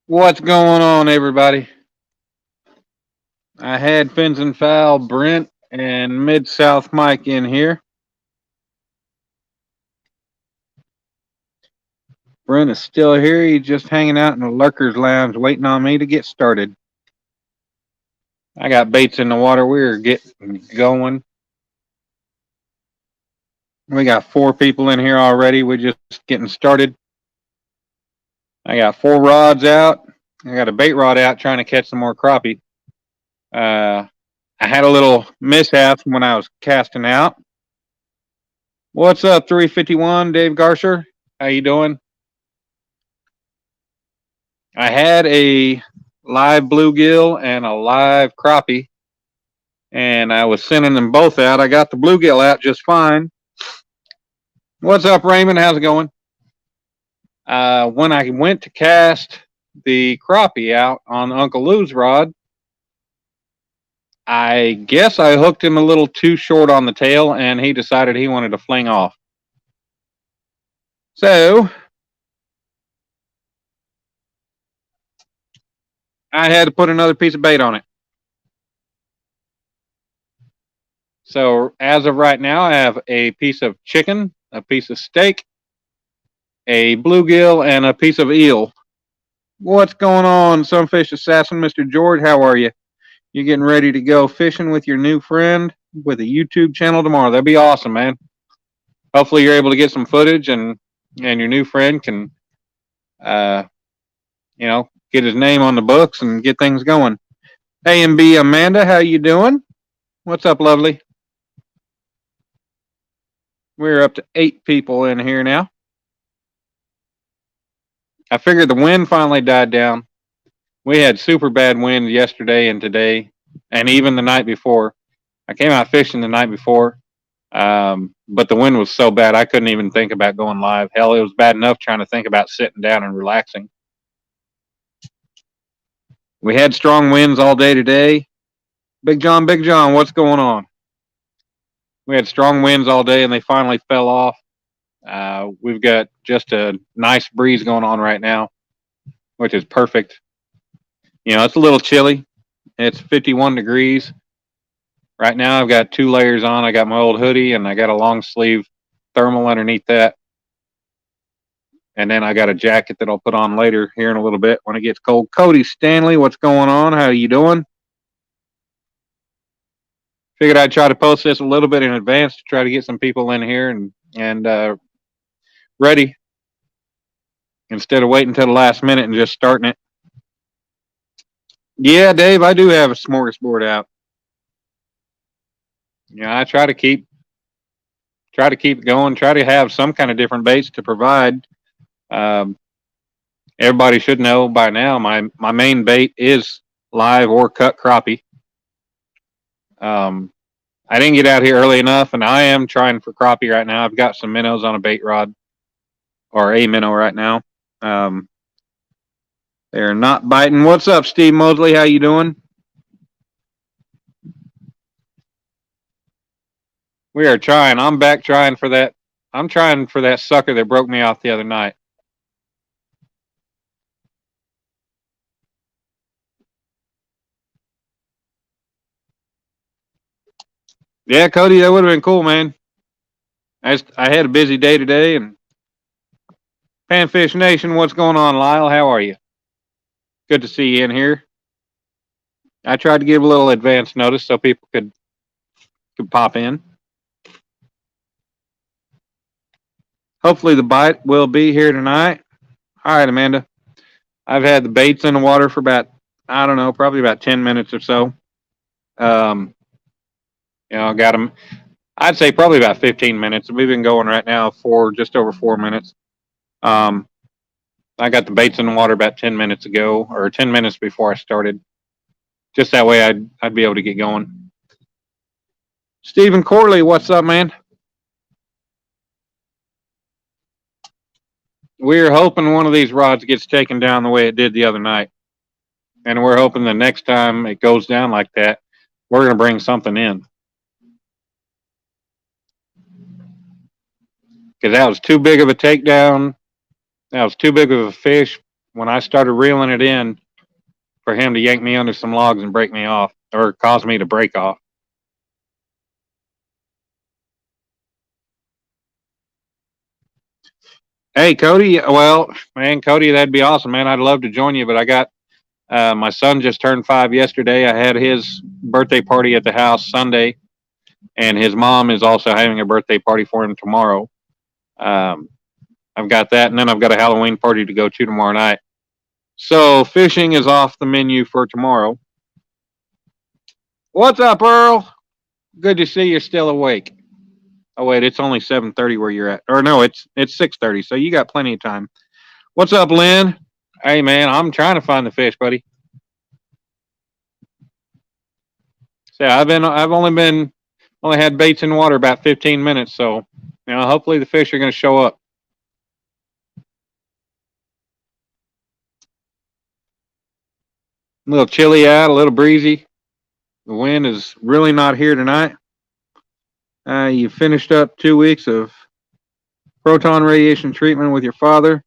What's going on, everybody? I had Fins and Foul Brent and Mid South Mike in here. Brent is still here. He's just hanging out in the Lurkers Lounge waiting on me to get started. I got baits in the water. We're getting going. We got 4 people in here already. We're just getting started. I got 4 rods out. I got a bait rod out trying to catch some more crappie. I had a little mishap when I was casting out. What's up, 351, Dave Garsher? How you doing? I had a live bluegill and a live crappie, and I was sending them both out. I got the bluegill out just fine. What's up, Raymond? How's it going? When I went to cast the crappie out on Uncle Lou's rod, I guess I hooked him a little too short on the tail, and he decided he wanted to fling off. So I had to put another piece of bait on it. So as of right now, I have a piece of chicken, a piece of steak, a bluegill, and a piece of eel. What's going on, Sunfish Assassin, Mr. George? How are you? You getting ready to go fishing with your new friend with a YouTube channel tomorrow? That'd be awesome, man. Hopefully, you're able to get some footage, and your new friend can, uh, get his name on the books and get things going. A and B Amanda, how you doing? What's up, lovely? We're up to 8 people in here now. I figured the wind finally died down. We had super bad wind yesterday and today, and even the night before. I came out fishing the night before, but the wind was so bad I couldn't even think about going live. Hell, it was bad enough trying to think about sitting down and relaxing. We had strong winds all day today. Big John, what's going on? We had strong winds all day, and they finally fell off. We've got just a nice breeze going on right now, which is perfect. It's a little chilly. It's 51 degrees. Right now, I've got 2 layers on. I got my old hoodie, and I got a long sleeve thermal underneath that. And then I got a jacket that I'll put on later here in a little bit when it gets cold. Cody Stanley, what's going on? How you doing? Figured I'd try to post this a little bit in advance to try to get some people in here and ready instead of waiting until the last minute and just starting it. Yeah, Dave, I do have a smorgasbord out. I try to keep it going. Try to have some kind of different baits to provide. Everybody should know by now. My main bait is live or cut crappie. I didn't get out here early enough, and I am trying for crappie right now. I've got some minnows on a bait rod, or a minnow right now. They're not biting. What's up, Steve Mosley? How you doing? We are trying. I'm back trying for that. I'm trying for that sucker that broke me off the other night. Yeah, Cody, that would have been cool, man. I had a busy day today, and Panfish Nation, what's going on, Lyle? How are you? Good to see you in here. I tried to give a little advance notice so people could pop in. Hopefully the bite will be here tonight. All right, Amanda. I've had the baits in the water for about, I don't know, probably about 10 minutes or so. I got them, I'd say probably about 15 minutes. We've been going right now for just over 4 minutes. I got the baits in the water about 10 minutes ago, or 10 minutes before I started. Just that way I'd be able to get going. Stephen Corley, what's up, man? We're hoping one of these rods gets taken down the way it did the other night. And we're hoping the next time it goes down like that, we're going to bring something in. Because that was too big of a takedown. That was too big of a fish when I started reeling it in for him to yank me under some logs and break me off, or cause me to break off. Hey, Cody. Well, man, Cody, that'd be awesome, man. I'd love to join you, but I got my son just turned 5 yesterday. I had his birthday party at the house Sunday, and his mom is also having a birthday party for him tomorrow. Um, I've got that, and then I've got a Halloween party to go to tomorrow night. So fishing is off the menu for tomorrow. What's up, Earl? Good to see you're still awake. Oh wait, it's only 7:30 where you're at. Or no, it's 6:30, so you got plenty of time. What's up, Lynn? Hey man, I'm trying to find the fish, buddy. So I've only had baits in water about 15 minutes, so hopefully the fish are going to show up. A little chilly out, a little breezy. The wind is really not here tonight. You finished up 2 weeks of proton radiation treatment with your father.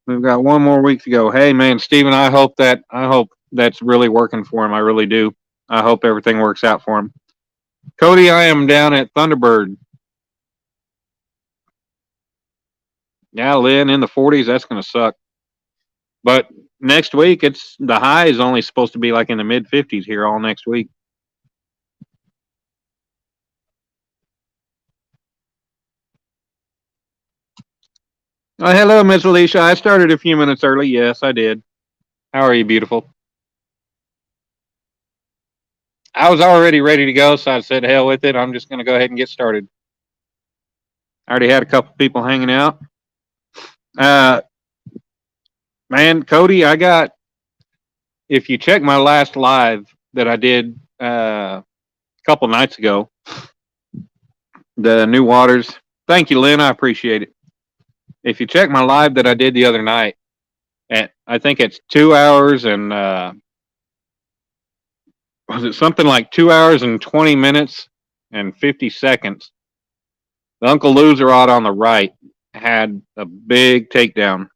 We've got one more week to go. Hey man, Steven, I hope that's really working for him. I really do. I hope everything works out for him. Cody, I am down at Thunderbird. Yeah, Lynn, in the 40s, that's going to suck. But next week, it's the high is only supposed to be like in the mid 50s here all next week. Oh, hello, Miss Alicia. I started a few minutes early. Yes, I did. How are you, beautiful? I was already ready to go, so I said, hell with it. I'm just going to go ahead and get started. I already had a couple people hanging out. Uh, Man, Cody, if you check my last live that I did a couple nights ago, the New Waters. Thank you, Lynn. I appreciate it. If you check my live that I did the other night, I think it's 2 hours and was it something like 2 hours and 20 minutes and 50 seconds? The Uncle Loser Rod on the right had a big takedown.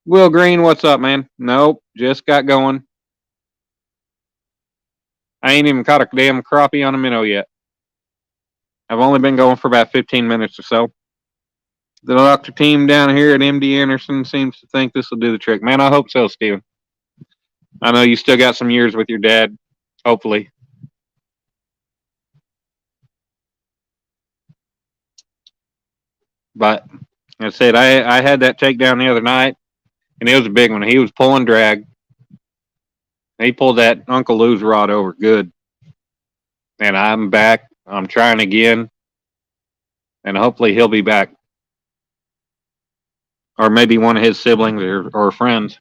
Will Green, what's up, man? Nope, just got going. I ain't even caught a damn crappie on a minnow yet. I've only been going for about 15 minutes or so. The doctor team down here at MD Anderson seems to think this will do the trick. Man, I hope so, Steven. I know you still got some years with your dad, hopefully. But I said I had that takedown the other night, and it was a big one. He was pulling drag. He pulled that Uncle Lou's rod over good. And I'm back. I'm trying again, and hopefully he'll be back. Or maybe one of his siblings or friends.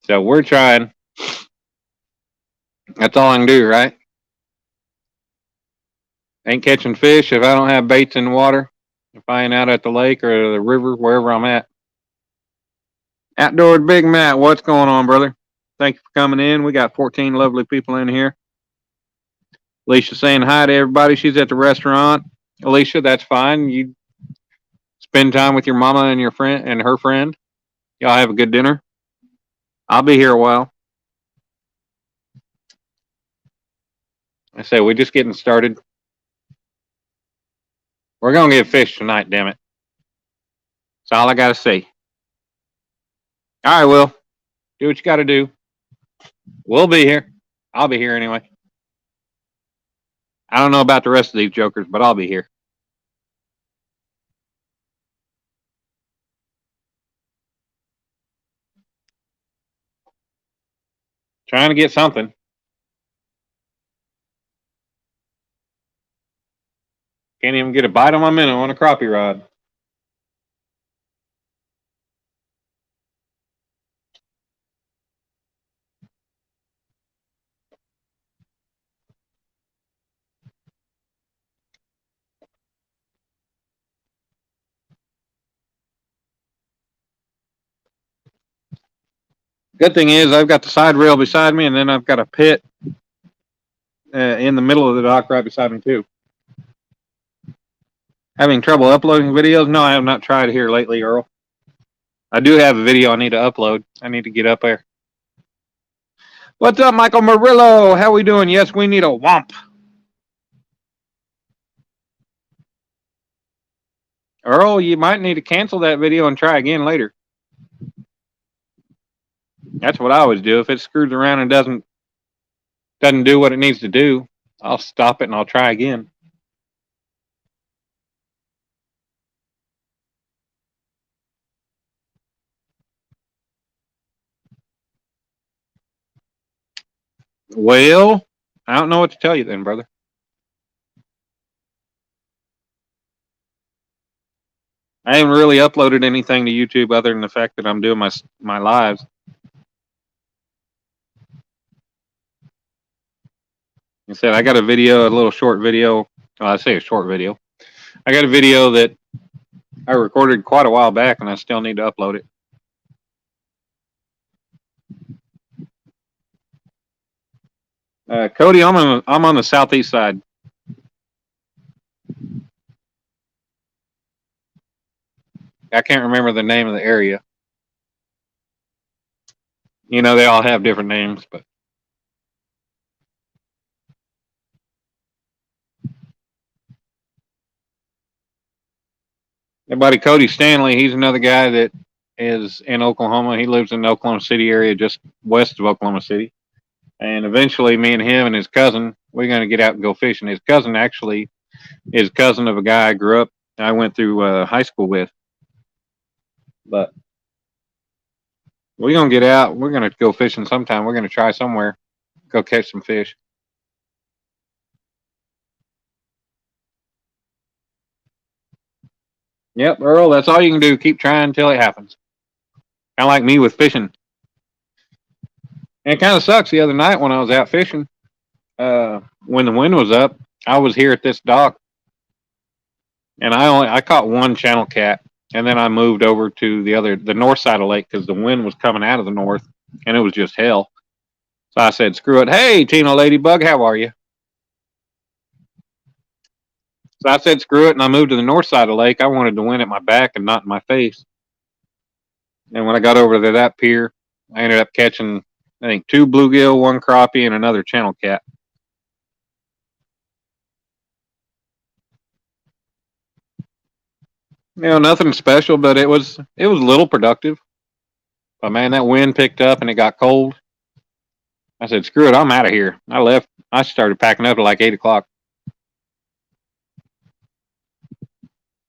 So we're trying. That's all I can do, right? Ain't catching fish if I don't have baits in the water. If I ain't out at the lake or the river, wherever I'm at. Outdoor Big Matt, what's going on, brother? Thank you for coming in. We got 14 lovely people in here. Alicia saying hi to everybody. She's at the restaurant. Alicia, that's fine. You spend time with your mama and your friend and her friend. Y'all have a good dinner. I'll be here a while. I say we're just getting started. We're gonna get fish tonight, damn it. That's all I gotta say. All right, Will. Do what you gotta do. We'll be here. I'll be here anyway. I don't know about the rest of these jokers, but I'll be here. Trying to get something. Can't even get a bite on my minnow on a crappie rod. Good thing is I've got the side rail beside me, and then I've got a pit in the middle of the dock right beside me too. Having trouble uploading videos? No, I have not tried here lately, Earl. I do have a video I need to upload. I need to get up there. What's up, Michael Murillo? How we doing? Yes, we need a womp. Earl, you might need to cancel that video and try again later. That's what I always do. If it screws around and doesn't do what it needs to do, I'll stop it and I'll try again. Well, I don't know what to tell you then, brother. I haven't really uploaded anything to YouTube other than the fact that I'm doing my lives. I said I got a video, a little short video. Well, I say a short video. I got a video that I recorded quite a while back, and I still need to upload it. Cody, I'm on the southeast side. I can't remember the name of the area. You know, they all have different names, but my buddy Cody Stanley, he's another guy that is in Oklahoma. He lives in the Oklahoma City area, just west of Oklahoma City. And eventually, me and him and his cousin, we're going to get out and go fishing. His cousin actually is cousin of a guy I went through high school with. But we're going to get out. We're going to go fishing sometime. We're going to try somewhere, go catch some fish. Yep, Earl, that's all you can do. Keep trying until it happens. Kind of like me with fishing. And it kind of sucks the other night when I was out fishing. When the wind was up, I was here at this dock, and I caught one channel cat, and then I moved over to the north side of the lake because the wind was coming out of the north, and it was just hell. So I said, "Screw it." Hey, Tino Ladybug, how are you? So I said, "Screw it," and I moved to the north side of the lake. I wanted the wind at my back and not in my face. And when I got over to that pier, I ended up catching, I think, 2 bluegill, 1 crappie, and another channel cat. You know, nothing special, but it was a little productive. But man, that wind picked up and it got cold. I said, "Screw it, I'm out of here." I left. I started packing up at like 8 o'clock.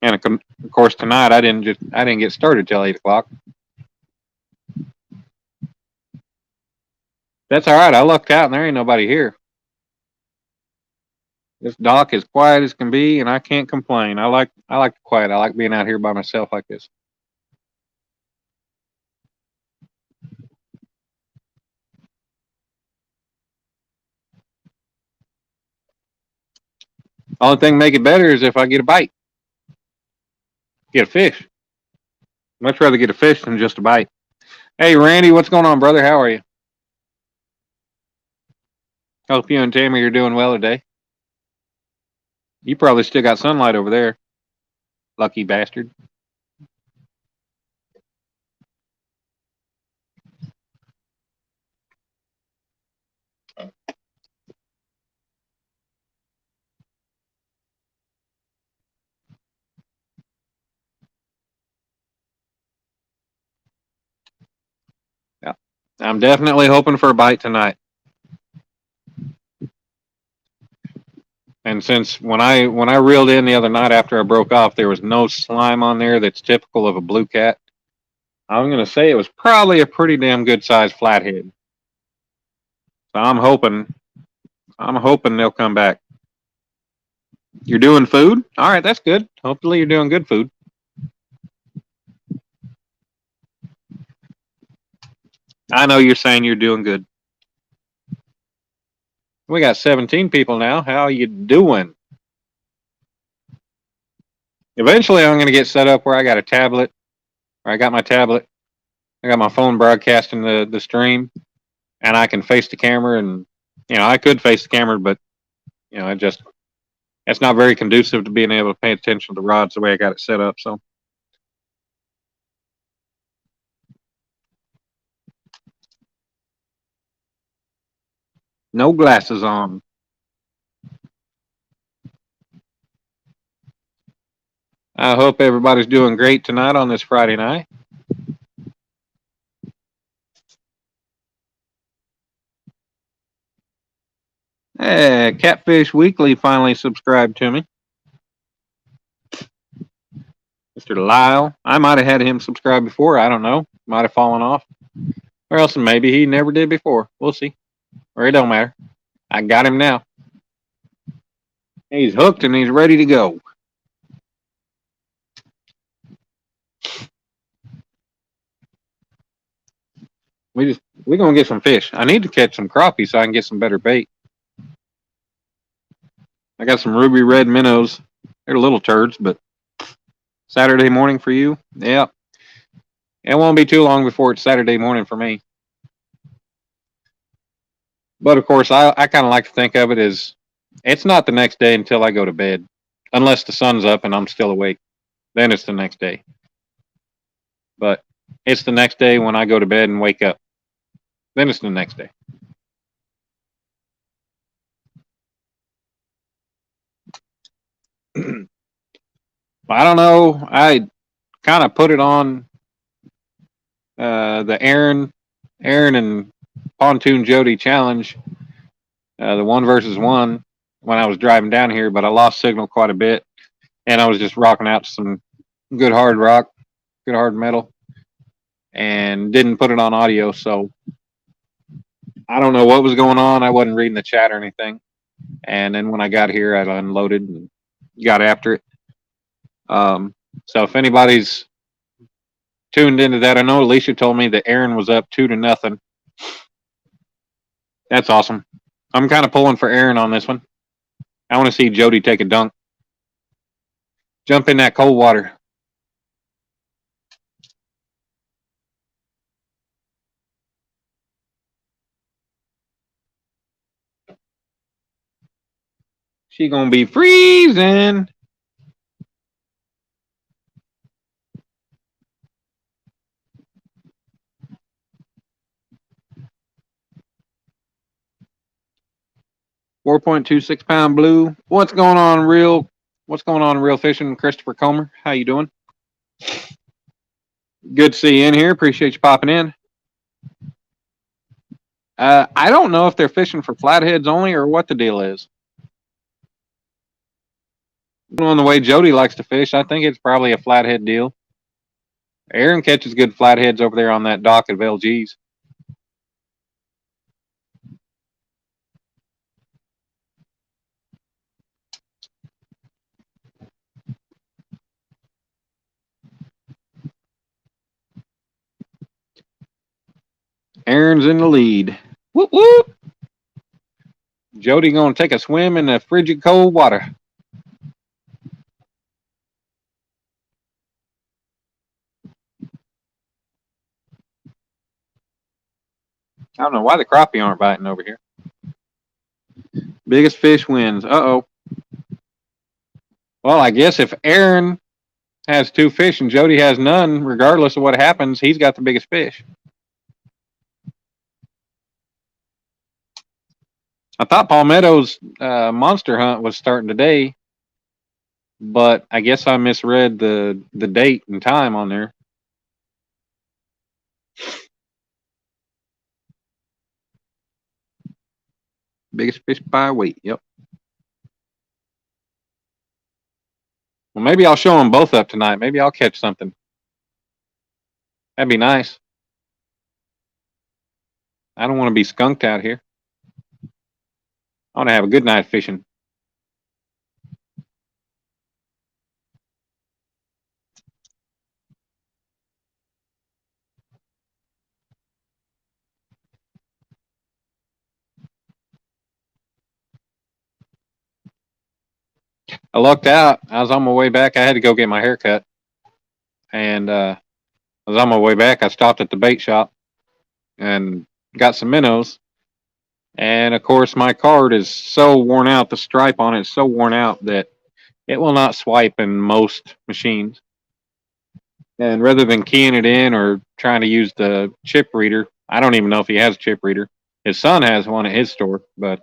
And of course, tonight I didn't get started till 8 o'clock. That's all right. I lucked out and there ain't nobody here. This dock is quiet as can be, and I can't complain. I like the quiet. I like being out here by myself like this. Only thing make it better is if I get a bite, get a fish. Much rather get a fish than just a bite. Hey, Randy, what's going on, brother? How are you? Hope you and Tammy are doing well today. You probably still got sunlight over there. Lucky bastard. Yeah. I'm definitely hoping for a bite tonight. And since when I reeled in the other night after I broke off, there was no slime on there that's typical of a blue cat. I'm going to say it was probably a pretty damn good sized flathead. So I'm hoping they'll come back. You're doing food? All right, that's good. Hopefully you're doing good food. I know you're saying you're doing good. We got 17 people now. How you doing? Eventually I'm going to get set up where I got a tablet, or I got my tablet, I got my phone broadcasting the stream, and I can face the camera, and I could face the camera, but it's not very conducive to being able to pay attention to the rods the way I got it set up. So no glasses on. I hope everybody's doing great tonight on this Friday night. Hey, Catfish Weekly finally subscribed to me. Mr. Lyle. I might have had him subscribe before. I don't know. Might have fallen off. Or else maybe he never did before. We'll see. Or it don't matter. I got him now. He's hooked and he's ready to go. We're gonna get some fish. I need to catch some crappie so I can get some better bait. I got some ruby red minnows. They're little turds, but Saturday morning for you? Yeah. It won't be too long before it's Saturday morning for me. But of course, I kind of like to think of it as it's not the next day until I go to bed, unless the sun's up and I'm still awake. Then it's the next day. But it's the next day when I go to bed and wake up. Then it's the next day. I don't know. I kind of put it on the Aaron and Pontoon Jody challenge, the 1v1 when I was driving down here, but I lost signal quite a bit, and I was just rocking out some good hard rock, good hard metal, and didn't put it on audio, so I don't know what was going on. I wasn't reading the chat or anything, and then when I got here, I unloaded and got after it. So if anybody's tuned into that, I know Alicia told me that Aaron was up 2-0. That's awesome. I'm kind of pulling for Aaron on this one. I want to see Jody take a dunk. Jump in that cold water. She gonna be freezing. £4.26 blue. What's going on, real fishing? Christopher Comer, how you doing? Good to see you in here. Appreciate you popping in. I don't know if they're fishing for flatheads only or what the deal is. On the way Jody likes to fish, I think it's probably a flathead deal. Aaron catches good flatheads over there on that dock at LG's. Aaron's in the lead. Whoop whoop. Jody gonna take a swim in the frigid cold water. I don't know why the crappie aren't biting over here. Biggest fish wins. Uh-oh. Well, I guess if Aaron has 2 fish and Jody has none, regardless of what happens, he's got the biggest fish. I thought Palmetto's monster hunt was starting today, but I guess I misread the date and time on there. Biggest fish by weight. Yep. Well, maybe I'll show them both up tonight. Maybe I'll catch something. That'd be nice. I don't want to be skunked out here. I want to have a good night fishing. I lucked out. I was on my way back. I had to go get my hair cut. And I I was on my way back. I stopped at the bait shop and got some minnows. And of course, my card is so worn out. The stripe on it is so worn out that it will not swipe in most machines. And rather than keying it in or trying to use the chip reader, I don't even know if he has a chip reader. His son has one at his store, but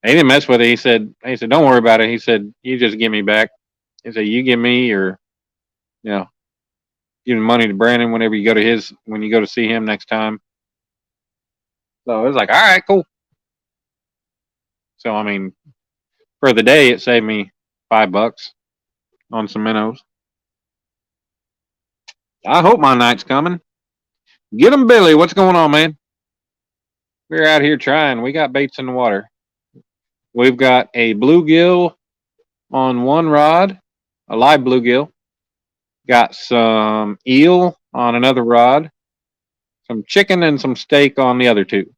he didn't mess with it. He said, don't worry about it. He said, you just give me back. He said, you give me or, you know, give the money to Brandon whenever you go to when you go to see him next time. So it was like, all right, cool. So, I mean, for the day, it saved me $5 on some minnows. I hope my night's coming. Get him, Billy. What's going on, man? We're out here trying. We got baits in the water. We've got a bluegill on one rod, a live bluegill. Got some eel on another rod, some chicken and some steak on the other two.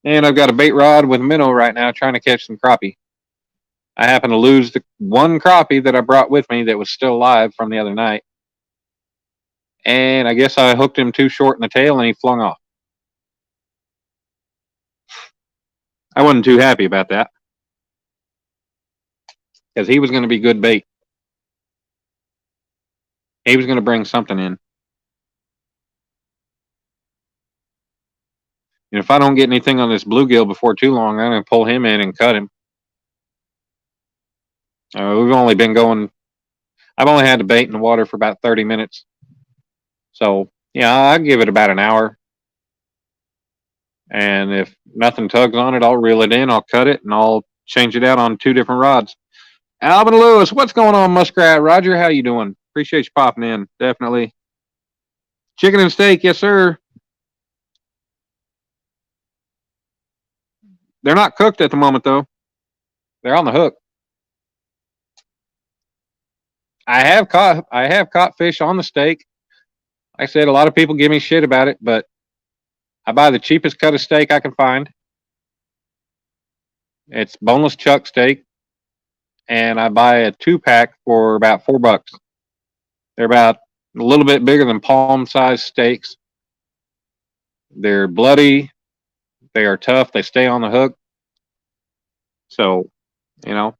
And I've got a bait rod with minnow right now trying to catch some crappie. I happen to lose the one crappie that I brought with me that was still alive from the other night. And I guess I hooked him too short in the tail and he flung off. I wasn't too happy about that because he was going to be good bait. He was going to bring something in. And if I don't get anything on this bluegill before too long, I'm going to pull him in and cut him. We've only been going, I've only had the bait in the water for about 30 minutes. So, yeah, I'll give it about an hour. And if nothing tugs on it, I'll reel it in, I'll cut it, and I'll change it out on 2 different rods. Alvin Lewis, what's going on, Muskrat? Roger, how you doing? Appreciate you popping in, definitely. Chicken and steak, yes, sir. They're not cooked at the moment, though. They're on the hook. I have caught fish on the steak. Like I said, a lot of people give me shit about it, but I buy the cheapest cut of steak I can find. It's boneless chuck steak, and I buy a 2-pack for about $4. They're about a little bit bigger than palm-sized steaks. They're bloody. They are tough. They stay on the hook. So, you know.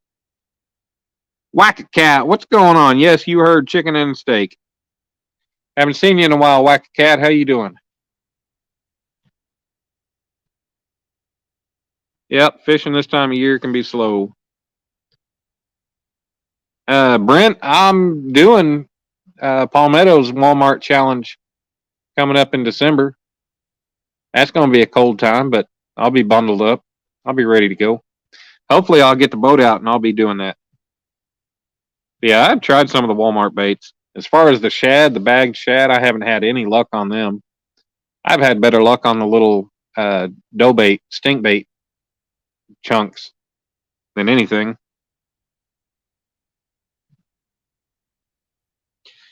Whack Cat, what's going on? Yes, you heard chicken and steak. Haven't seen you in a while, Whack Cat. How you doing? Yep, fishing this time of year can be slow. Brent, I'm doing Palmetto's Walmart challenge coming up in December. That's going to be a cold time, but I'll be bundled up. I'll be ready to go. Hopefully, I'll get the boat out and I'll be doing that. But yeah, I've tried some of the Walmart baits. As far as the shad, the bagged shad, I haven't had any luck on them. I've had better luck on the little dough bait, stink bait chunks than anything.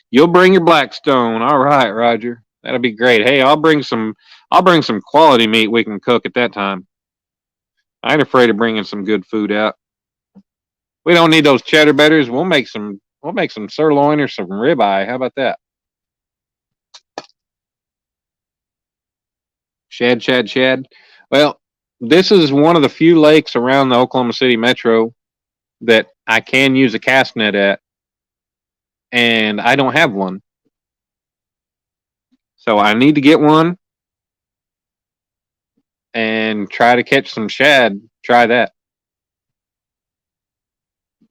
You'll bring your Blackstone. All right, Roger. That'll be great. Hey, I'll bring some quality meat we can cook at that time. I ain't afraid of bringing some good food out. We don't need those cheddar betters. We'll make some sirloin or some ribeye. How about that? Shad. Well, this is one of the few lakes around the Oklahoma City metro that I can use a cast net at, and I don't have one. So I need to get one and try to catch some shad. Try that.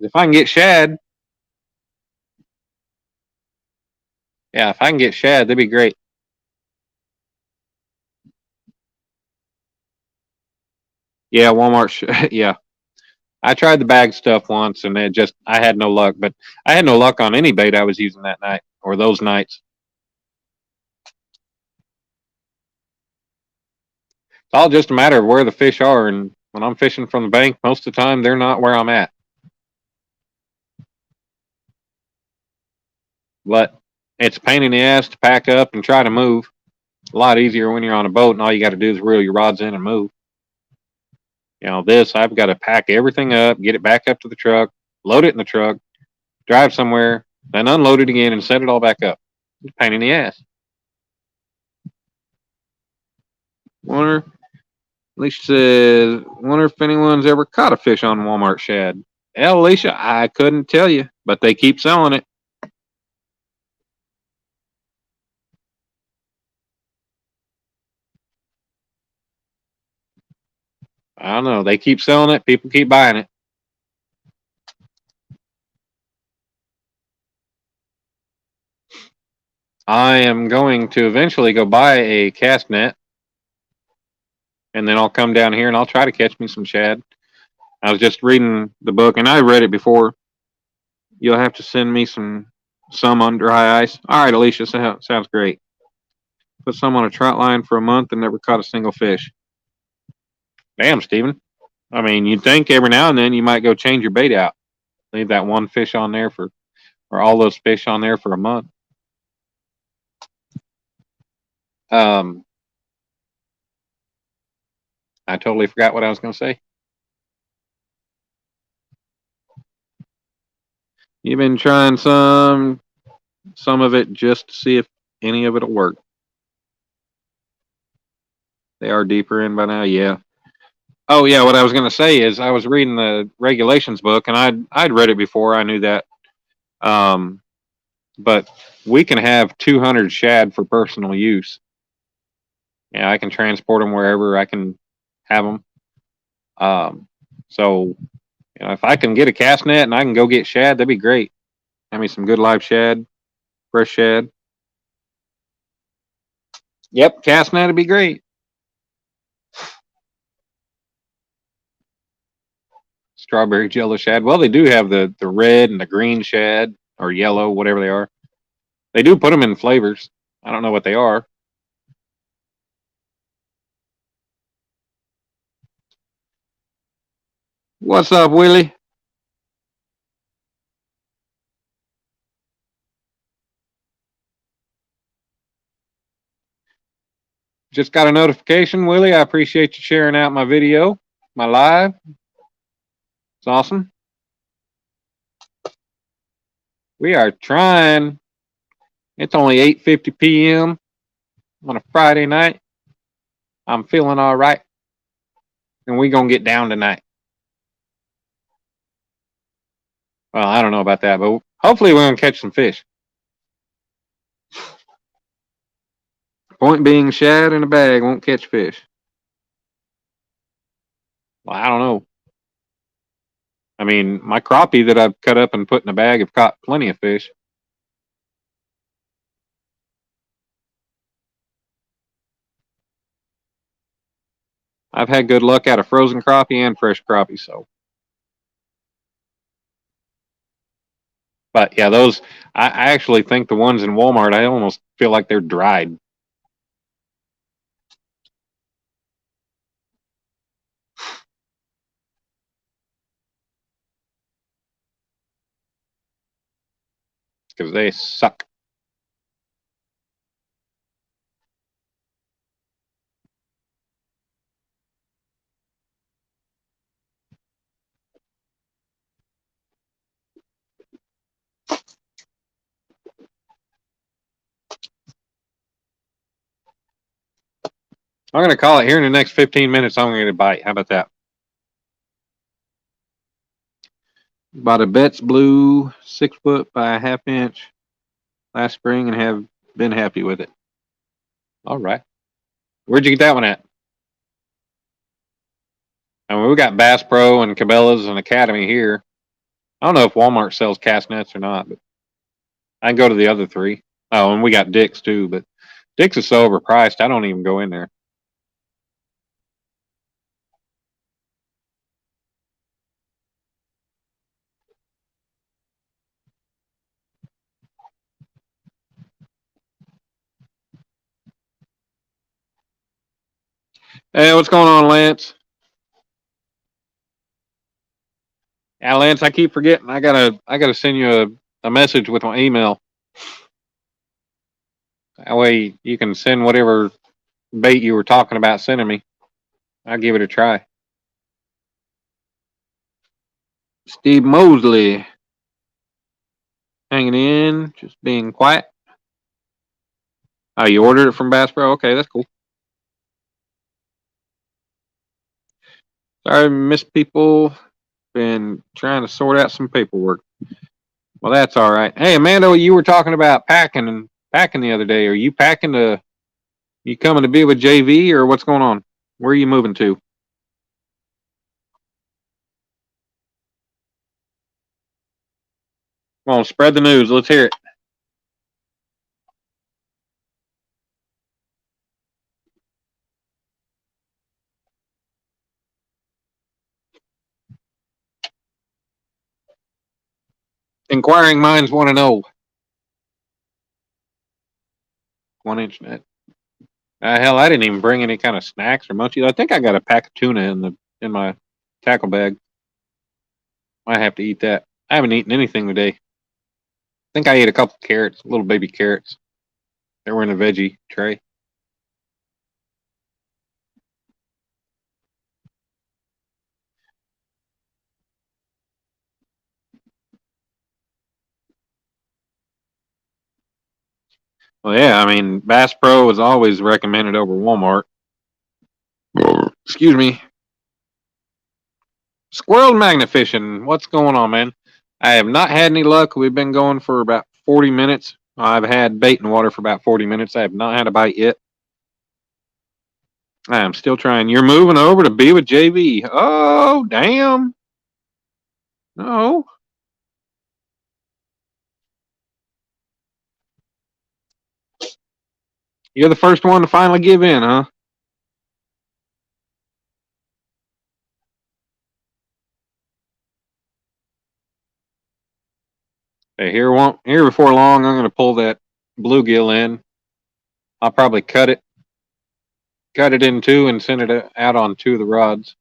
If I can get shad, yeah, if I can get shad, that'd be great. Yeah, Walmart. Yeah, I tried the bag stuff once, and I had no luck. But I had no luck on any bait I was using that night or those nights. It's all just a matter of where the fish are, and when I'm fishing from the bank, most of the time they're not where I'm at. But it's a pain in the ass to pack up and try to move. A lot easier when you're on a boat and all you got to do is reel your rods in and move. You know, I've got to pack everything up, get it back up to the truck, load it in the truck, drive somewhere, then unload it again and set it all back up. It's a pain in the ass. Wonder, Alicia says, wonder if anyone's ever caught a fish on Walmart shad. Hell, Alicia, I couldn't tell you, but they keep selling it. I don't know. They keep selling it. People keep buying it. I am going to eventually go buy a cast net, and then I'll come down here and I'll try to catch me some shad. I was just reading the book, and I read it before. You'll have to send me some on dry ice. All right, Alicia, sounds great. Put some on a trout line for a month and never caught a single fish. Damn, Steven. I mean, you'd think every now and then you might go change your bait out. Leave that one fish on there or all those fish on there for a month. I totally forgot what I was going to say. You've been trying some of it just to see if any of it'll work. They are deeper in by now, yeah. Oh yeah, what I was going to say is I was reading the regulations book, and I'd read it before. I knew that. But we can have 200 shad for personal use. Yeah, I can transport them wherever I can have them. So, if I can get a cast net and I can go get shad, that'd be great. Have me some good live shad, fresh shad. Yep, cast net would be great. Strawberry jello shad. Well, they do have the red and the green shad or yellow, whatever they are. They do put them in flavors. I don't know what they are. What's up, Willie? Just got a notification, Willie. I appreciate you sharing out my video, my live. It's awesome. We are trying. It's only 8:50 p.m. on a Friday night. I'm feeling all right. And we're going to get down tonight. Well, I don't know about that, but hopefully we're going to catch some fish. Point being, shad in a bag won't catch fish. Well, I don't know. I mean, my crappie that I've cut up and put in a bag have caught plenty of fish. I've had good luck out of frozen crappie and fresh crappie, so. But yeah, those, I actually think the ones in Walmart, I almost feel like they're dried. Because they suck. I'm going to call it here in the next 15 minutes. I'm going to get a bite. How about that? Bought a Betts Blue 6 foot by a 1/2 inch last spring and have been happy with it. All right. Where'd you get that one at? I mean, we got Bass Pro and Cabela's and Academy here. I don't know if Walmart sells cast nets or not, but I can go to the other three. Oh, and we got Dick's too, but Dick's is so overpriced, I don't even go in there. Hey, what's going on, Lance? Yeah, Lance, I keep forgetting. I gotta send you a message with my email. That way you can send whatever bait you were talking about sending me. I'll give it a try. Steve Mosley. hanging in, just being quiet. Oh, you ordered it from Bass Pro? Okay, that's cool. Sorry, missed people. Been trying to sort out some paperwork. Well, that's all right. Hey, Amanda, you were talking about packing the other day. Are you packing to? You coming to be with JV or what's going on? Where are you moving to? Come on, spread the news. Let's hear it. Inquiring minds want to know. 1 inch net. Hell, I didn't even bring any kind of snacks or munchies. I think I got a pack of tuna in my tackle bag. I have to eat that. I haven't eaten anything today. I think I ate a couple carrots, little baby carrots. They were in a veggie tray. Well, yeah, I mean, Bass Pro is always recommended over Walmart. Excuse me. Squirrel magnet fishing. What's going on, man? I have not had any luck. We've been going for about 40 minutes. I've had bait in the water for about 40 minutes. I have not had a bite yet. I am still trying. You're moving over to be with JV. Oh, damn. No. You're the first one to finally give in, huh? Hey, here before long, I'm going to pull that bluegill in. I'll probably cut it in two and send it out on two of the rods.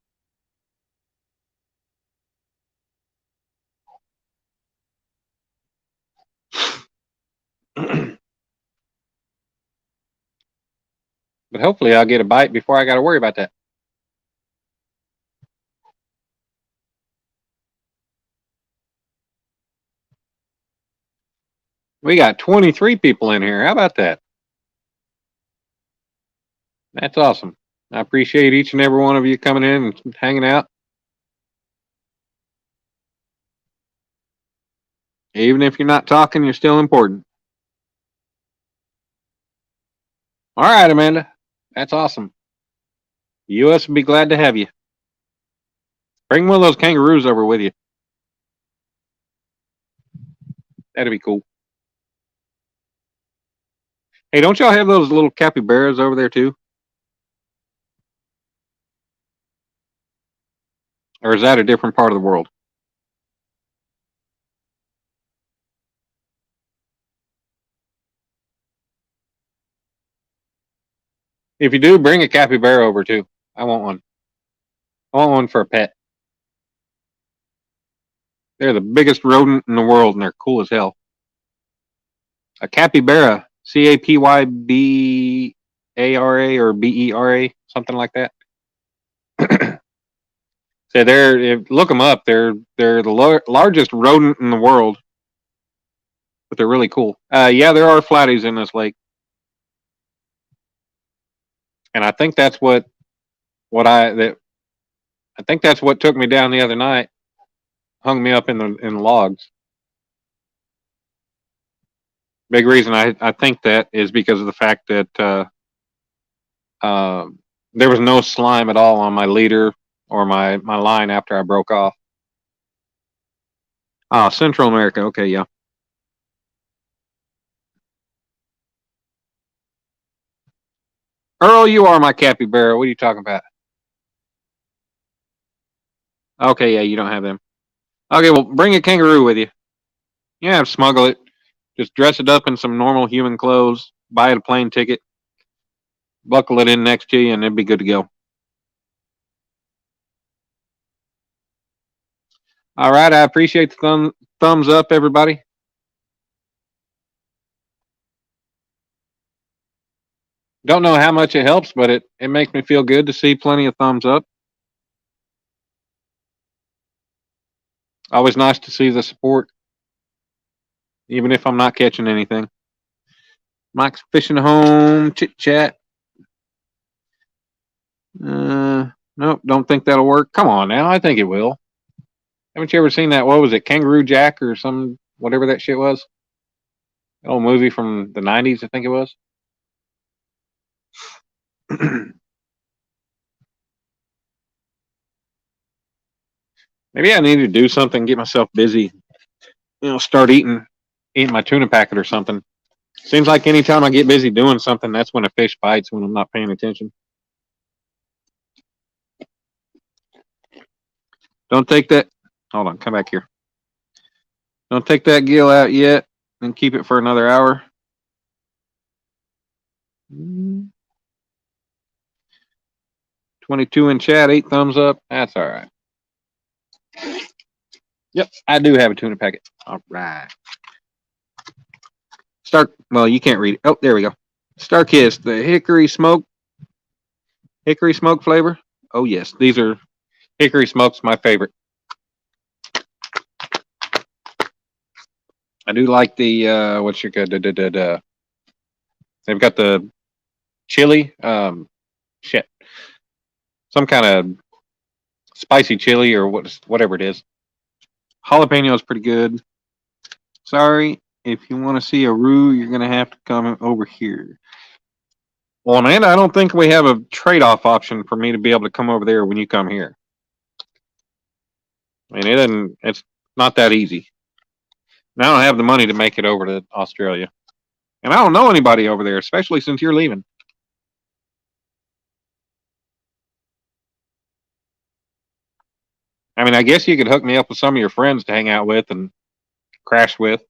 But hopefully I'll get a bite before I got to worry about that. We got 23 people in here. How about that? That's awesome. I appreciate each and every one of you coming in and hanging out. Even if you're not talking, you're still important. All right, Amanda. That's awesome. The U.S. would be glad to have you. Bring one of those kangaroos over with you. That'd be cool. Hey, don't y'all have those little capybaras over there too? Or is that a different part of the world? If you do, bring a capybara over too. I want one. I want one for a pet. They're the biggest rodent in the world and they're cool as hell. A capybara, Capybara or Bera, something like that. So look them up. They're the largest rodent in the world, but they're really cool. Yeah, there are flatties in this lake, and I think that's I think that's what took me down the other night, hung me up in the logs. Big reason I think that is because of the fact that there was no slime at all on my leader or my line after I broke off. Oh, Central America. Okay, yeah. Earl, you are my capybara. What are you talking about? Okay, yeah, you don't have them. Okay, well, bring a kangaroo with you. Yeah, smuggle it. Just dress it up in some normal human clothes, buy it a plane ticket, buckle it in next to you, and it'd be good to go. All right, I appreciate the thumbs up, everybody. Don't know how much it helps, but it makes me feel good to see plenty of thumbs up. Always nice to see the support. even if I'm not catching anything. Mike's fishing home, chit chat. Nope, don't think that'll work. Come on now, I think it will. Haven't you ever seen that? What was it, Kangaroo Jack or some whatever that shit was? An old movie from the '90s, I think it was. Maybe I need to do something, get myself busy. Start eating my tuna packet or something. Seems like anytime I get busy doing something, that's when a fish bites when I'm not paying attention. Don't take that. Hold on, come back here. Don't take that gill out yet and keep it for another hour. 22 in chat, 8 thumbs up. That's all right. Yep, I do have a tuna packet. All right. Well, you can't read it. Oh, there we go. Starkist, the hickory smoke flavor. Oh yes, these are hickory smoke's my favorite. I do like the they've got the chili, some kind of spicy chili or whatever it is. Jalapeno is pretty good. Sorry, if you want to see a roux, you're gonna have to come over here. Well, Amanda, I don't think we have a trade-off option for me to be able to come over there when you come here. I mean, it's not that easy. And I don't have the money to make it over to Australia. And I don't know anybody over there, especially since you're leaving. I mean, I guess you could hook me up with some of your friends to hang out with and crash with.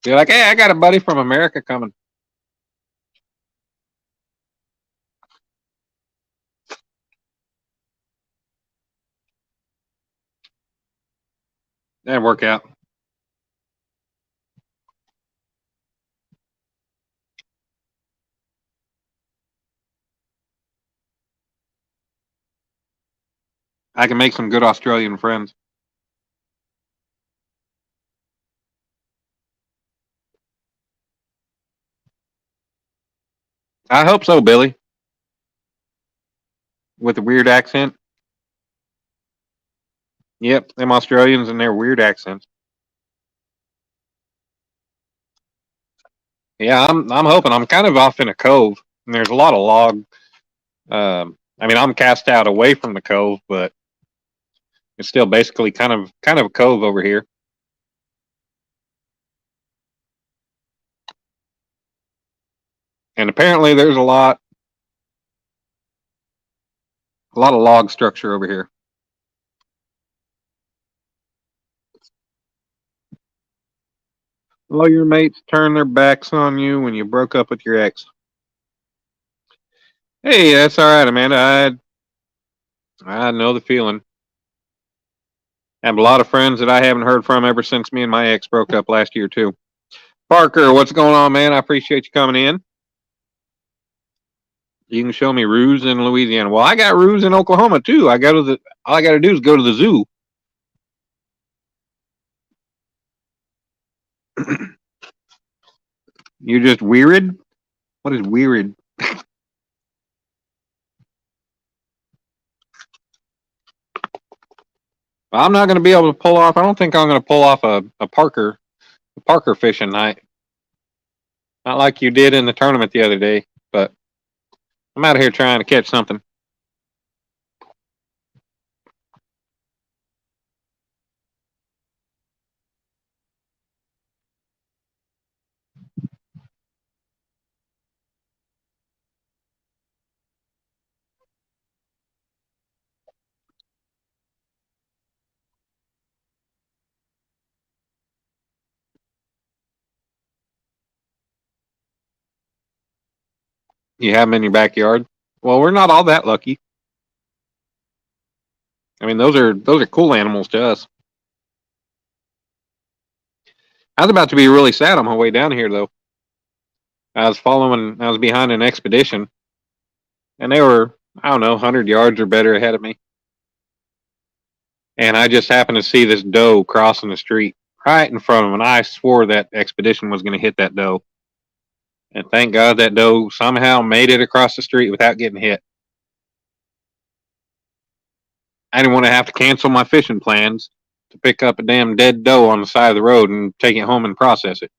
Be like, hey, I got a buddy from America coming. That'd work out. I can make some good Australian friends. I hope so, Billy. With a weird accent. Yep, them Australians and their weird accents. Yeah, I'm hoping. I'm kind of off in a cove, and there's a lot of log. I mean, I'm cast out away from the cove, but it's still basically kind of a cove over here. And apparently, there's a lot of log structure over here. All your mates turned their backs on you when you broke up with your ex. Hey, that's all right, Amanda. I know the feeling. I have a lot of friends that I haven't heard from ever since me and my ex broke up last year too. Parker, what's going on, man? I appreciate you coming in. You can show me roux in Louisiana. Well, I got roux in Oklahoma too. All I got to do is go to the zoo. You're just weird? What is weird? I'm not going to be able to pull off. I don't think I'm going to pull off a Parker fishing night. Not like you did in the tournament the other day, but I'm out of here trying to catch something. You have them in your backyard. Well, we're not all that lucky. I mean, those are cool animals to us. I was about to be really sad on my way down here, though. I was behind an expedition, and they were, I don't know, 100 yards or better ahead of me. And I just happened to see this doe crossing the street right in front of him, and I swore that expedition was going to hit that doe. And thank God that doe somehow made it across the street without getting hit. I didn't want to have to cancel my fishing plans to pick up a damn dead doe on the side of the road and take it home and process it.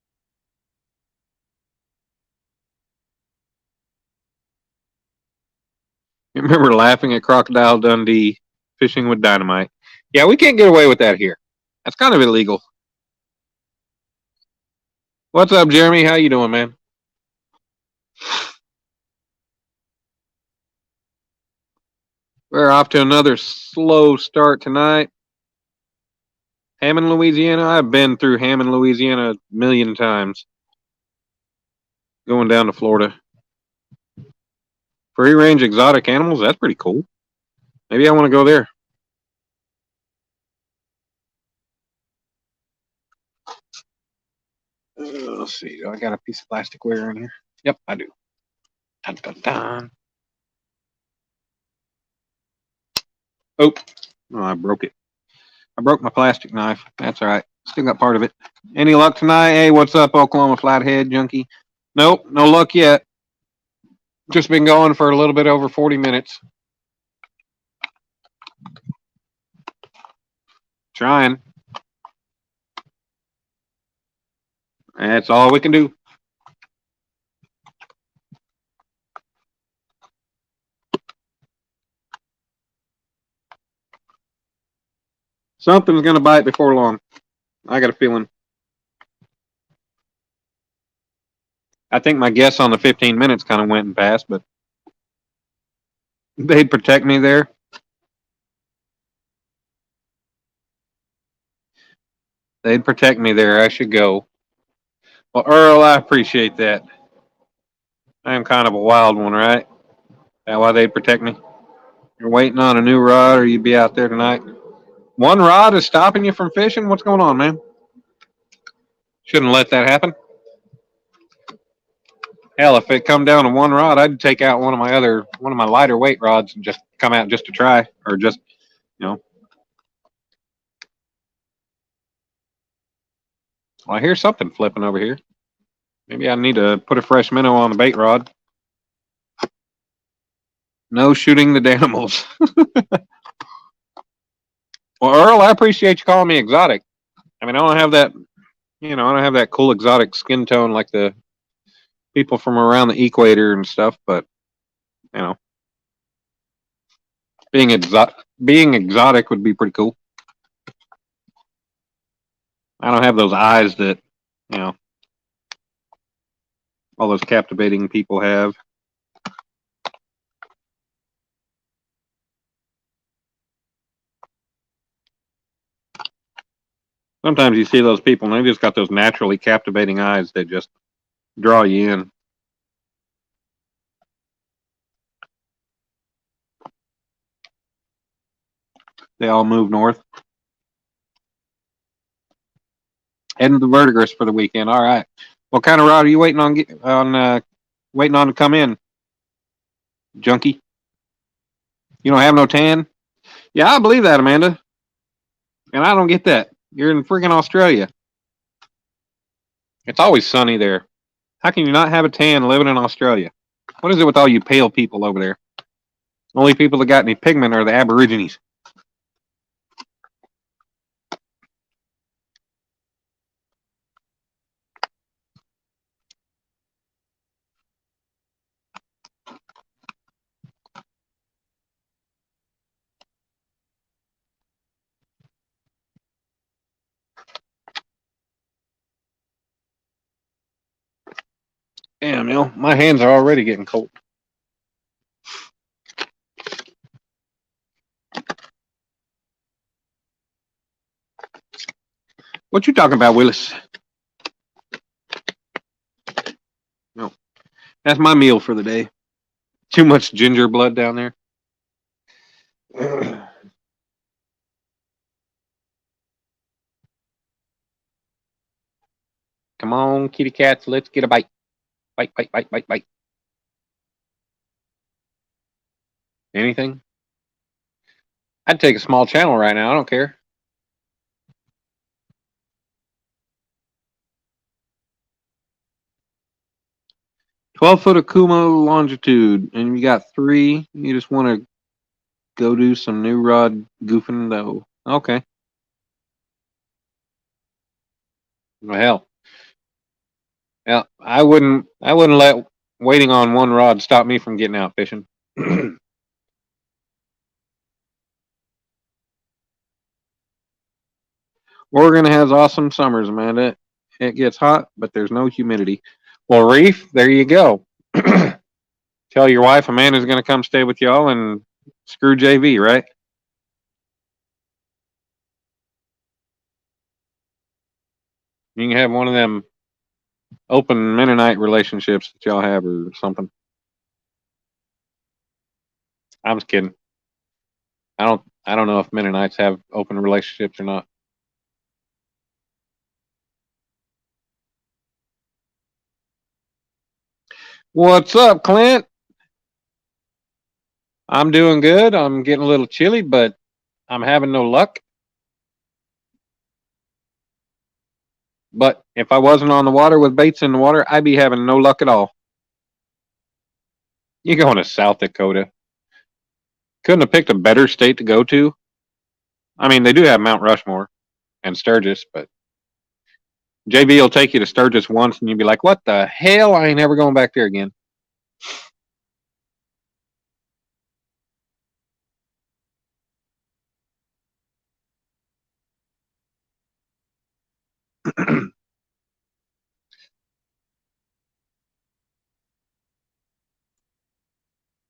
You remember laughing at Crocodile Dundee fishing with dynamite? Yeah, we can't get away with that here. That's kind of illegal. What's up, Jeremy? How you doing, man? We're off to another slow start tonight. Hammond, Louisiana. I've been through Hammond, Louisiana a million times. Going down to Florida. Free range exotic animals, that's pretty cool. Maybe I want to go there. Let's see. Do I got a piece of plasticware in here? Yep, I do. Dun, dun, dun. Oh, I broke it. I broke my plastic knife. That's all right. Still got part of it. Any luck tonight? Hey, what's up, Oklahoma Flathead Junkie? Nope, no luck yet. Just been going for a little bit over 40 minutes. Trying. That's all we can do. Something's going to bite before long. I got a feeling. I think my guess on the 15 minutes kind of went and passed, but they'd protect me there. They'd protect me there. I should go. Well, Earl, I appreciate that. I am kind of a wild one, right? That why they'd protect me? You're waiting on a new rod, or you'd be out there tonight. One rod is stopping you from fishing? What's going on, man? Shouldn't let that happen. Hell, if it come down to one rod, I'd take out one of my lighter weight rods and just come out just to try, or just, you know. Well, I hear something flipping over here. Maybe I need to put a fresh minnow on the bait rod. No shooting the animals. Well, Earl, I appreciate you calling me exotic. I mean, I don't have that, I don't have that cool exotic skin tone like the people from around the equator and stuff, but, being exotic would be pretty cool. I don't have those eyes that, all those captivating people have. Sometimes you see those people and they just got those naturally captivating eyes that just draw you in. They all move north. Heading to the Verdigris for the weekend. All right. What kind of rod are you waiting on to come in, junkie? You don't have no tan? Yeah, I believe that, Amanda. And I don't get that. You're in freaking Australia. It's always sunny there. How can you not have a tan living in Australia? What is it with all you pale people over there? Only people that got any pigment are the Aborigines. Damn, my hands are already getting cold. What you talking about, Willis? No. That's my meal for the day. Too much ginger blood down there. Come on, kitty cats, let's get a bite. Bite, bite, bite, bite, bite. Anything? I'd take a small channel right now. I don't care. "12-foot Akuma longitude, and you got 3. You just want to go do some new rod goofing though. Okay. Well, hell, yeah. I wouldn't let waiting on one rod stop me from getting out fishing. Oregon has awesome summers, Amanda. It gets hot, but there's no humidity. Well, Reef, there you go. Tell your wife Amanda's going to come stay with y'all and screw JV, right? You can have one of them open Mennonite relationships that y'all have or something. I'm just kidding. I don't know if Mennonites have open relationships or not. What's up, Clint? I'm doing good. I'm getting a little chilly, but I'm having no luck. But if I wasn't on the water with baits in the water, I'd be having no luck at all. You're going to South Dakota. Couldn't have picked a better state to go to. I mean, they do have Mount Rushmore and Sturgis, but JB will take you to Sturgis once and you'll be like, what the hell? I ain't ever going back there again.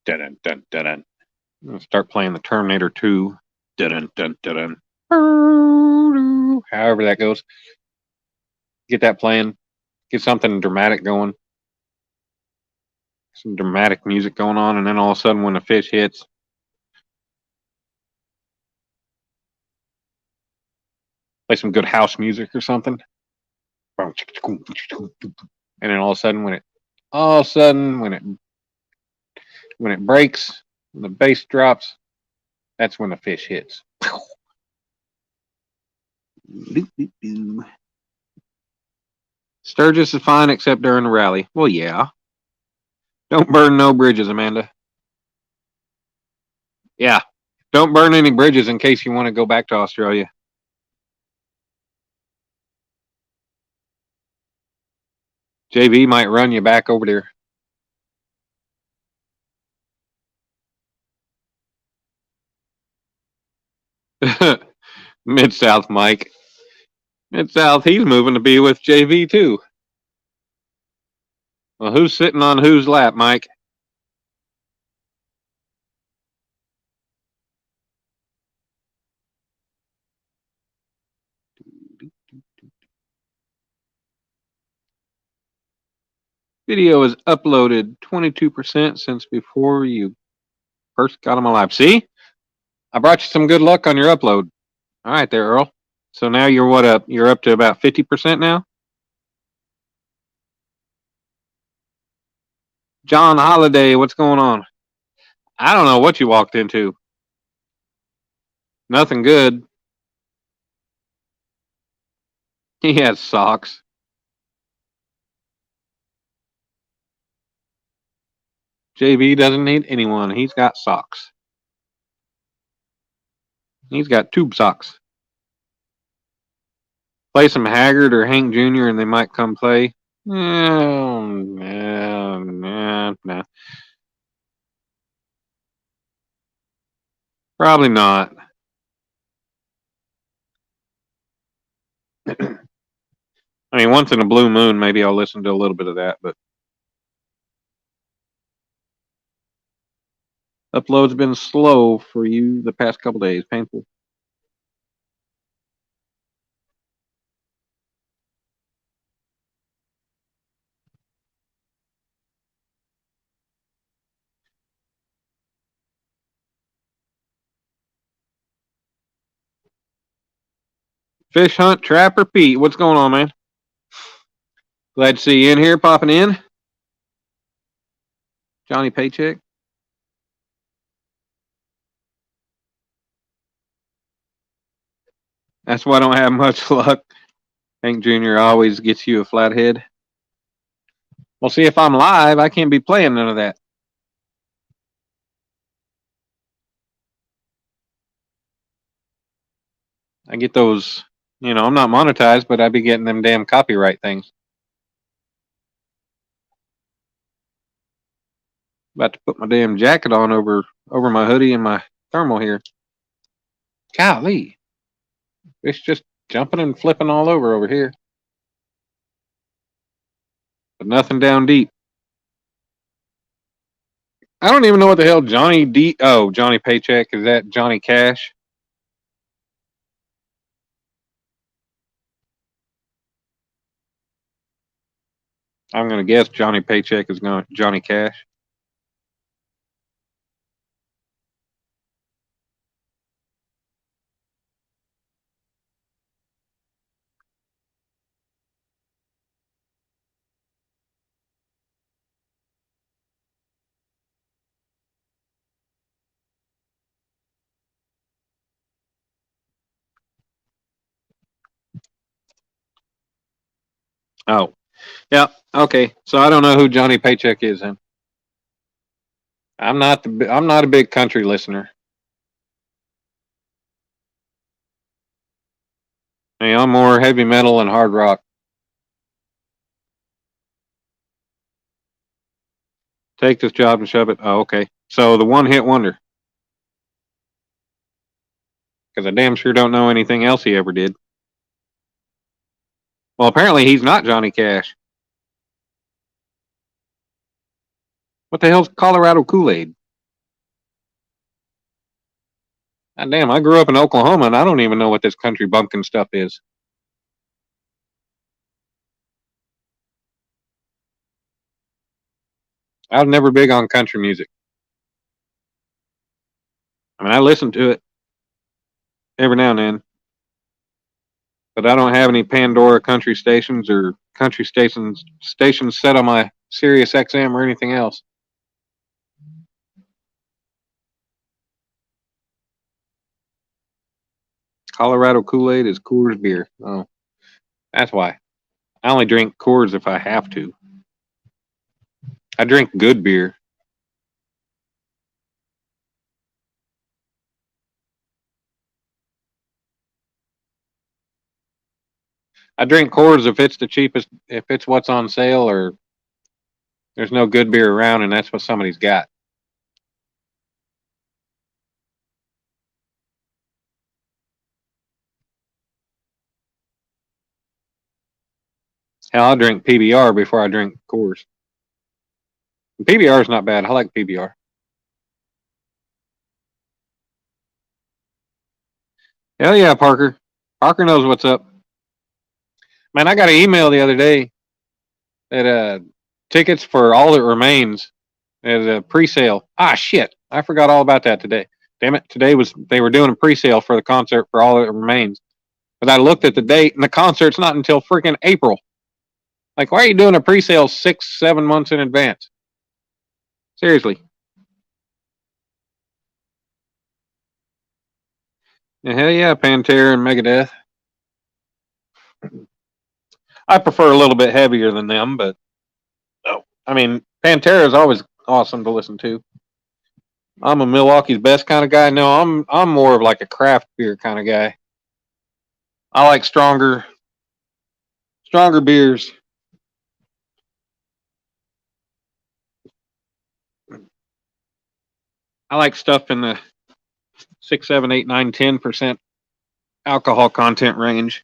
Dun, dun, dun, dun. I'm gonna start playing the Terminator 2. Dun, dun, dun, dun. However that goes. Get that playing. Get something dramatic going. Some dramatic music going on, and then all of a sudden when the fish hits, play some good house music or something. And then all of a sudden when it breaks, when the bass drops, that's when the fish hits. Sturgis is fine except during the rally. Well, yeah. Don't burn no bridges, Amanda. Yeah. Don't burn any bridges in case you want to go back to Australia. JV might run you back over there. Mid-South Mike. Mid-South, he's moving to be with JV too. Well, who's sitting on whose lap, Mike? Video is uploaded 22% since before you first got him alive. See? I brought you some good luck on your upload. All right there, Earl. So now you're what up? You're up to about 50% now? John Holiday, what's going on? I don't know what you walked into. Nothing good. He has socks. JV doesn't need anyone. He's got socks. He's got tube socks. Play some Haggard or Hank Jr. and they might come play. Nah. Probably not. I mean, once in a blue moon, maybe I'll listen to a little bit of that, but upload's been slow for you the past couple days. Painful. Fish Hunt Trapper Pete, what's going on, man? Glad to see you in here, popping in. Johnny Paycheck. That's why I don't have much luck. Hank Jr. always gets you a flathead. Well, see, if I'm live, I can't be playing none of that. I get those, I'm not monetized, but I be getting them damn copyright things. About to put my damn jacket on over my hoodie and my thermal here. Golly. It's just jumping and flipping all over here. But nothing down deep. I don't even know what the hell Johnny D. Oh, Johnny Paycheck. Is that Johnny Cash? I'm going to guess Johnny Paycheck is going Johnny Cash. Oh, yeah. Okay. So I don't know who Johnny Paycheck is then. I'm not a big country listener. Hey, I'm more heavy metal and hard rock. Take this job and shove it. Oh, okay. So the one hit wonder. Because I damn sure don't know anything else he ever did. Well, apparently he's not Johnny Cash. What the hell's Colorado Kool-Aid? God damn, I grew up in Oklahoma and I don't even know what this country bumpkin stuff is. I was never big on country music. I mean, I listen to it every now and then, but I don't have any Pandora country stations or country stations set on my Sirius XM or anything else. Colorado Kool-Aid is Coors beer. Oh, that's why. I only drink Coors if I have to. I drink good beer. I drink Coors if it's the cheapest, if it's what's on sale or there's no good beer around and that's what somebody's got. Hell, I'll drink PBR before I drink Coors. PBR is not bad. I like PBR. Hell yeah, Parker. Parker knows what's up. Man, I got an email the other day that tickets for All That Remains is a pre-sale. Ah, shit. I forgot all about that today. Damn it. They were doing a pre-sale for the concert for All That Remains. But I looked at the date and the concert's not until freaking April. Like, why are you doing a pre-sale 6-7 months in advance? Seriously. Yeah, hell yeah, Pantera and Megadeth. I prefer a little bit heavier than them, but I mean, Pantera is always awesome to listen to. I'm a Milwaukee's Best kind of guy. No, I'm more of like a craft beer kind of guy. I like stronger beers. I like stuff in the 6, 7, 8, 9, 10% alcohol content range.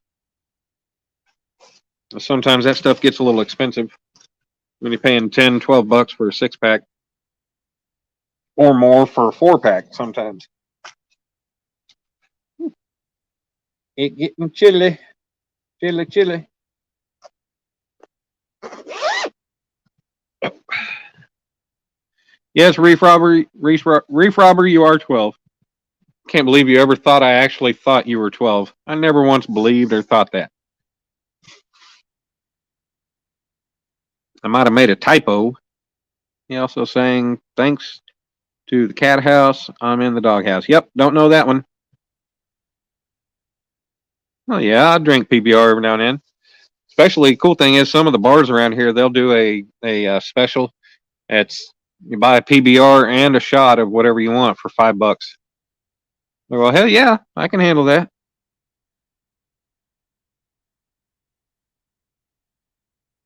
Sometimes that stuff gets a little expensive when you're paying 10, 12 bucks for a 6-pack or more for a 4-pack sometimes. It getting chilly. Chilly. Yes, Reef Robber, you are 12. Can't believe you ever thought I actually thought you were 12. I never once believed or thought that. I might have made a typo. He also saying, thanks to the cat house, I'm in the doghouse. Yep, don't know that one. Oh yeah, I drink PBR every now and then. Especially, cool thing is some of the bars around here they'll do a special. It's you buy a PBR and a shot of whatever you want for $5. Well, hell yeah, I can handle that.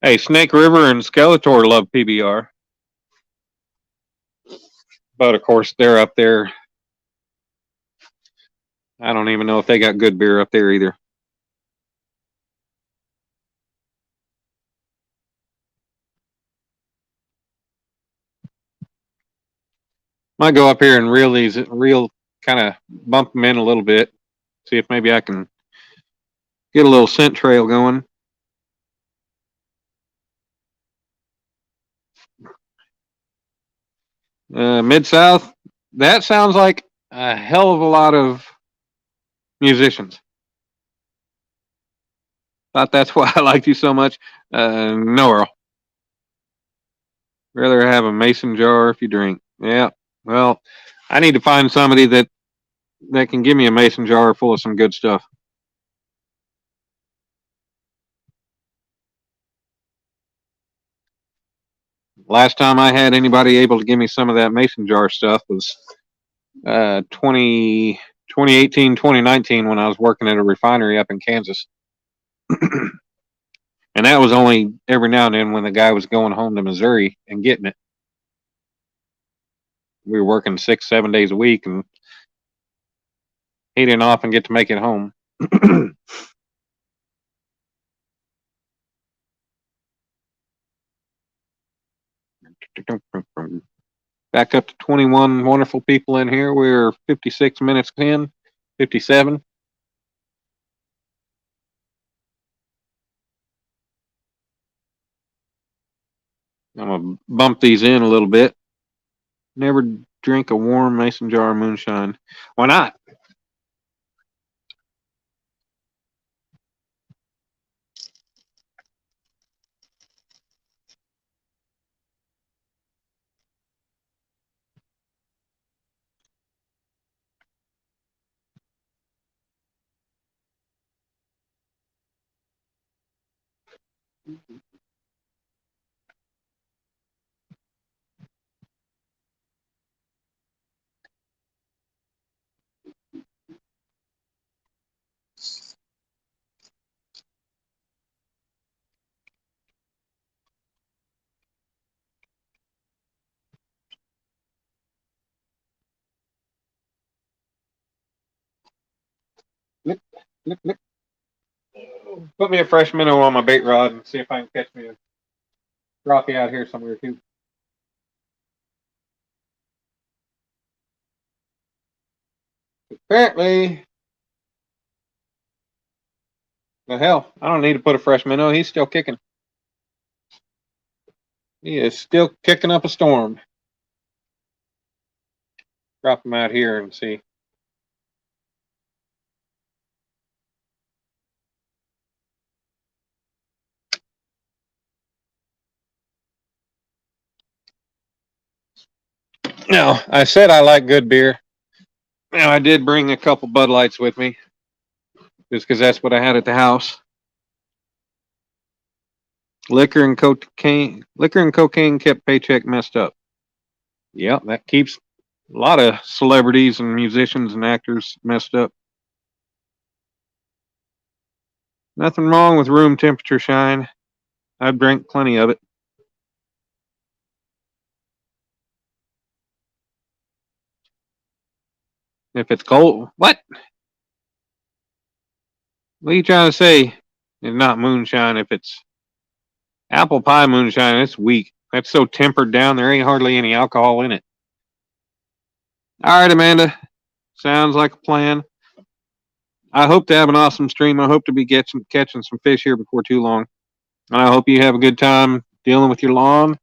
Hey, Snake River and Skeletor love PBR, but of course they're up there. I don't even know if they got good beer up there either. Might go up here and real kind of bump them in a little bit. See if maybe I can get a little scent trail going. Mid South, that sounds like a hell of a lot of musicians. Thought that's why I liked you so much. No, Earl. Rather have a mason jar if you drink. Yeah. Well, I need to find somebody that can give me a mason jar full of some good stuff. Last time I had anybody able to give me some of that mason jar stuff was 2018, 2019 when I was working at a refinery up in Kansas. And that was only every now and then when the guy was going home to Missouri and getting it. We were working 6, 7 days a week, and he didn't often get to make it home. Back up to 21 wonderful people in here. We're 56 minutes in, 57. I'm going to bump these in a little bit. Never drink a warm mason jar of moonshine. Why not? Look, look, look. Put me a fresh minnow on my bait rod and see if I can catch me a crappie out here somewhere too. Apparently, the hell, I don't need to put a fresh minnow. He's still kicking. He is still kicking up a storm. Drop him out here and see. Now, I said I like good beer. Now, I did bring a couple Bud Lights with me just because that's what I had at the house. Liquor and cocaine kept Paycheck messed up. Yeah, that keeps a lot of celebrities and musicians and actors messed up. Nothing wrong with room temperature shine. I've drank plenty of it. If it's cold, what? What are you trying to say? It's not moonshine. If it's apple pie moonshine, it's weak. That's so tempered down. There ain't hardly any alcohol in it. All right, Amanda. Sounds like a plan. I hope to have an awesome stream. I hope to be catching some fish here before too long. And I hope you have a good time dealing with your lawn.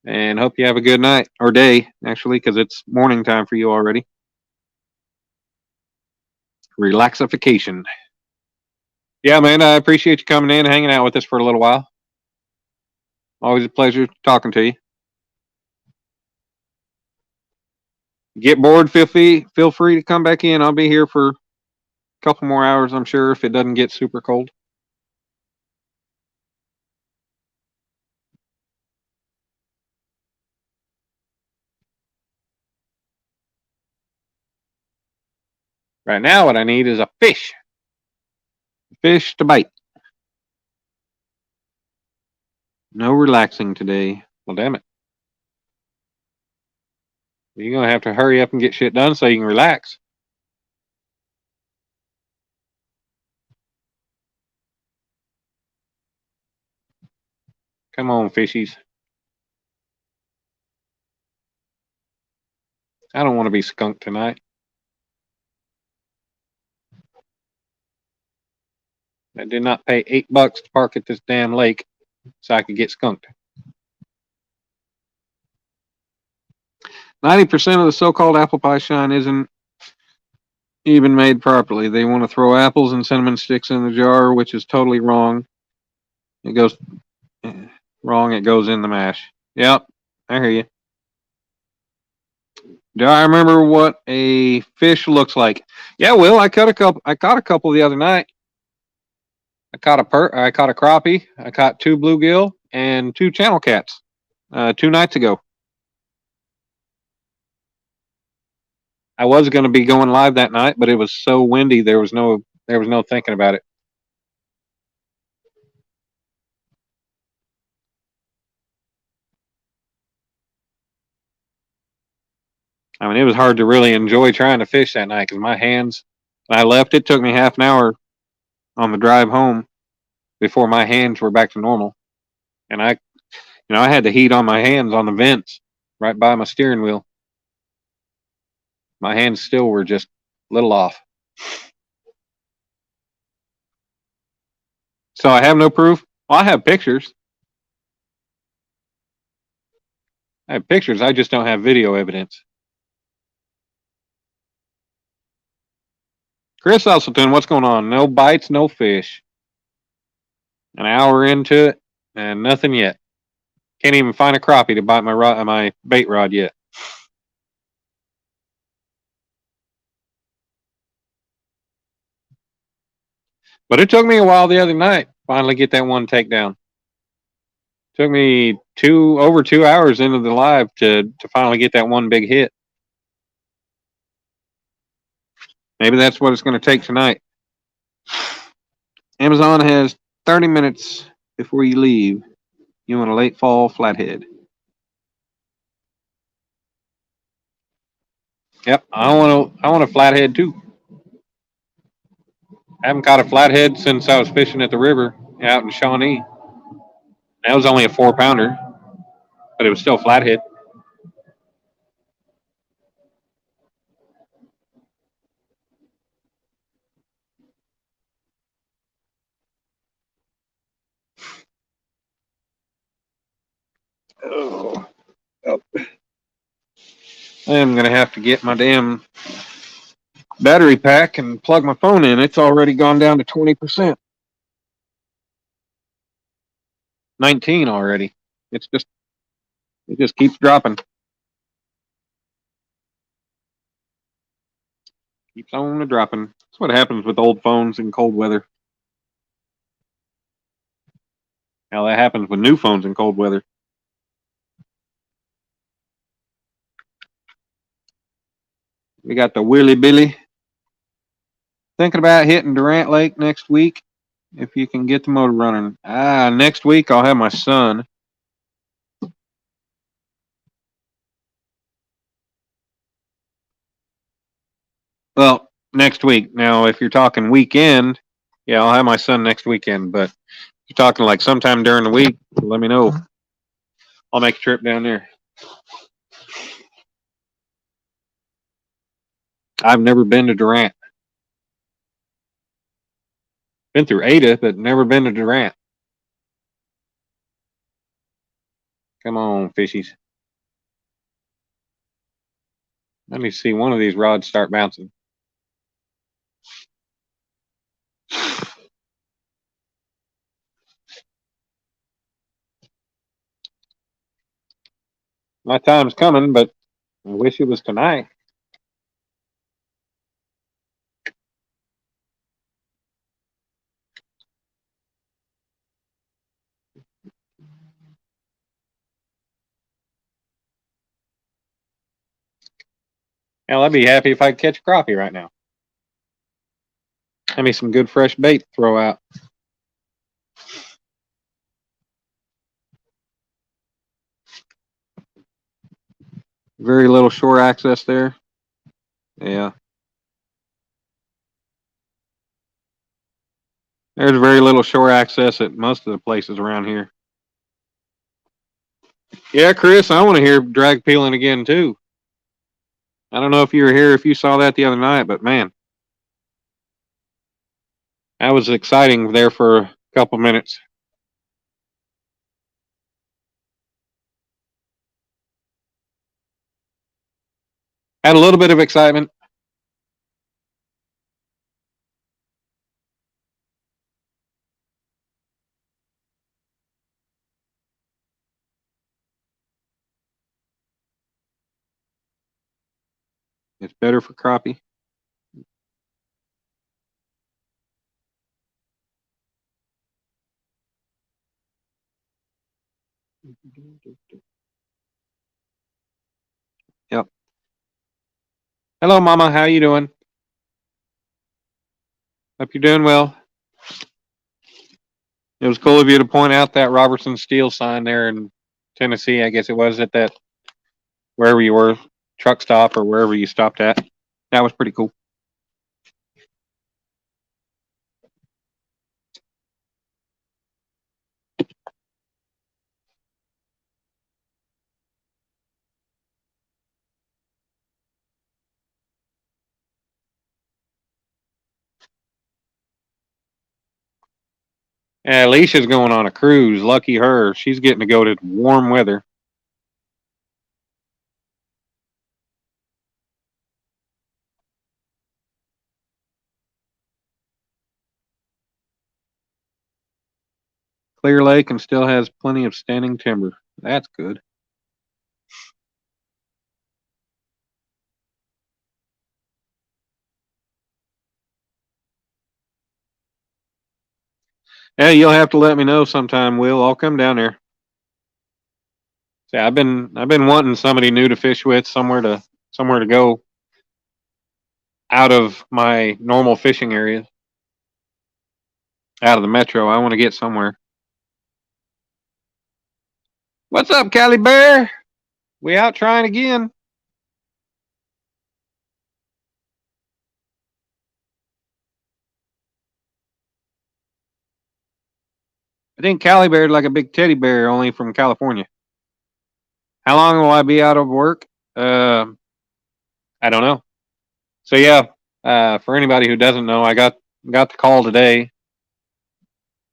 And hope you have a good night or day, actually, because it's morning time for you already. Relaxification. Yeah, man, I appreciate you coming in and hanging out with us for a little while. Always a pleasure talking to you. Get bored, feel free to come back in. I'll be here for Couple more hours, I'm sure, if it doesn't get super cold. Right now, what I need is a fish. Fish to bite. No relaxing today. Well, damn it. You're going to have to hurry up and get shit done so you can relax. Come on, fishies. I don't want to be skunked tonight. I did not pay $8 to park at this damn lake so I could get skunked. 90% of the so-called apple pie shine isn't even made properly. They want to throw apples and cinnamon sticks in the jar, which is totally wrong. It goes wrong. It goes in the mash. Yep, I hear you. Do I remember what a fish looks like? Yeah, Will, I caught a couple. I caught a couple the other night. I caught a crappie. I caught 2 bluegill and 2 channel cats 2 nights ago. I was going to be going live that night, but it was so windy there was no thinking about it. I mean, it was hard to really enjoy trying to fish that night because my hands. When I left, it took me half an hour on the drive home before my hands were back to normal, and I had the heat on my hands on the vents right by my steering wheel. My hands still were just a little off. So I have no proof. Well, I have pictures. I have pictures. I just don't have video evidence. Chris Usselton, what's going on? No bites, no fish. An hour into it, and nothing yet. Can't even find a crappie to bite my bait rod yet. But it took me a while the other night finally get that one takedown. Took me over 2 hours into the live to finally get that one big hit. Maybe that's what it's going to take tonight. Amazon has 30 minutes before you leave. You want a late fall flathead. Yep, I want a flathead too. I haven't caught a flathead since I was fishing at the river out in Shawnee. That was only a 4-pounder, but it was still flathead. Oh. I'm gonna have to get my damn battery pack and plug my phone in. It's already gone down to 20%. 19 already. It just keeps dropping. Keeps on dropping. That's what happens with old phones in cold weather. Now that happens with new phones in cold weather. We got the Willy Billy. Thinking about hitting Durant Lake next week if you can get the motor running. Next week I'll have my son. Well, next week. Now, if you're talking weekend, yeah, I'll have my son next weekend. But if you're talking like sometime during the week, let me know. I'll make a trip down there. I've never been to Durant. Been through Ada, but never been to Durant. Come on, fishies. Let me see one of these rods start bouncing. My time's coming, but I wish it was tonight. Hell, I'd be happy if I could catch a crappie right now. Have me some good fresh bait to throw out. Very little shore access there. Yeah. There's very little shore access at most of the places around here. Yeah, Chris, I want to hear drag peeling again too. I don't know if you were here, if you saw that the other night, but man, that was exciting there for a couple minutes. Had a little bit of excitement. It's better for crappie. Yep. Hello, Mama. How you doing? Hope you're doing well. It was cool of you to point out that Robertson Steel sign there in Tennessee. I guess it was at that wherever you were, truck stop or wherever you stopped at. That was pretty cool. Alicia's going on a cruise. Lucky her. She's getting to go to warm weather. Clear Lake and still has plenty of standing timber. That's good. Hey, you'll have to let me know sometime, Will. I'll come down there. See, I've been wanting somebody new to fish with, somewhere to go out of my normal fishing area, out of the metro. I want to get somewhere. What's up, Cali Bear? We out trying again. I think Cali Bear's like a big teddy bear, only from California. How long will I be out of work? I don't know. So yeah, for anybody who doesn't know, I got the call today.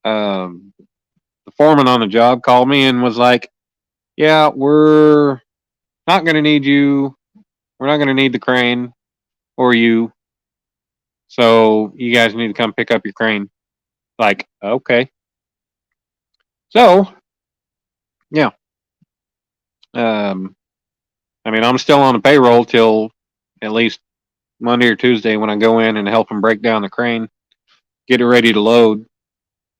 Um, the foreman on the job called me and was like, "Yeah, we're not going to need you. We're not going to need the crane or you. So you guys need to come pick up your crane." Like, okay. So yeah, um, I mean, I'm still on the payroll till at least Monday or Tuesday when I go in and help them break down the crane, get it ready to load.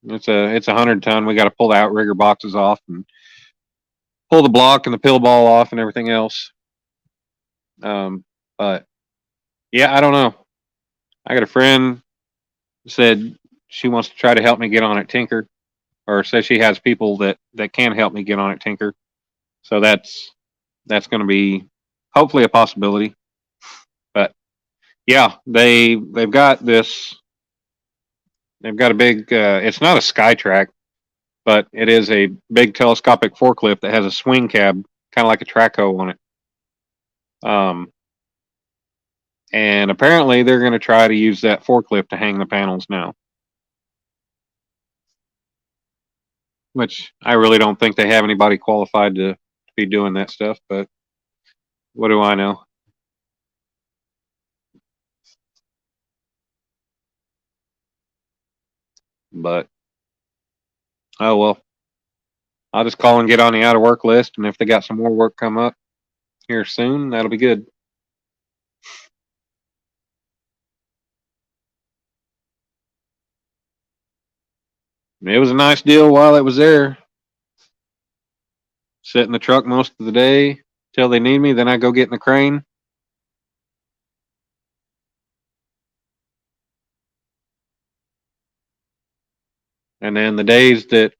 It's a 100 ton. We got to pull the outrigger boxes off and pull the block and the pill ball off and everything else. But yeah, I don't know. I got a friend who said she wants to try to help me get on it Tinker, or says she has people that can help me get on it Tinker. So that's going to be hopefully a possibility. But yeah, they've got this. They've got a big. It's not a SkyTrack, but it is a big telescopic forklift that has a swing cab, kind of like a track hoe on it. Um, and apparently they're going to try to use that forklift to hang the panels now. Which I really don't think they have anybody qualified to be doing that stuff, but what do I know? But oh well. I'll just call and get on the out of work list, and if they got some more work come up here soon, that'll be good. It was a nice deal while it was there. Sit in the truck most of the day till they need me. Then I go get in the crane. And then the days that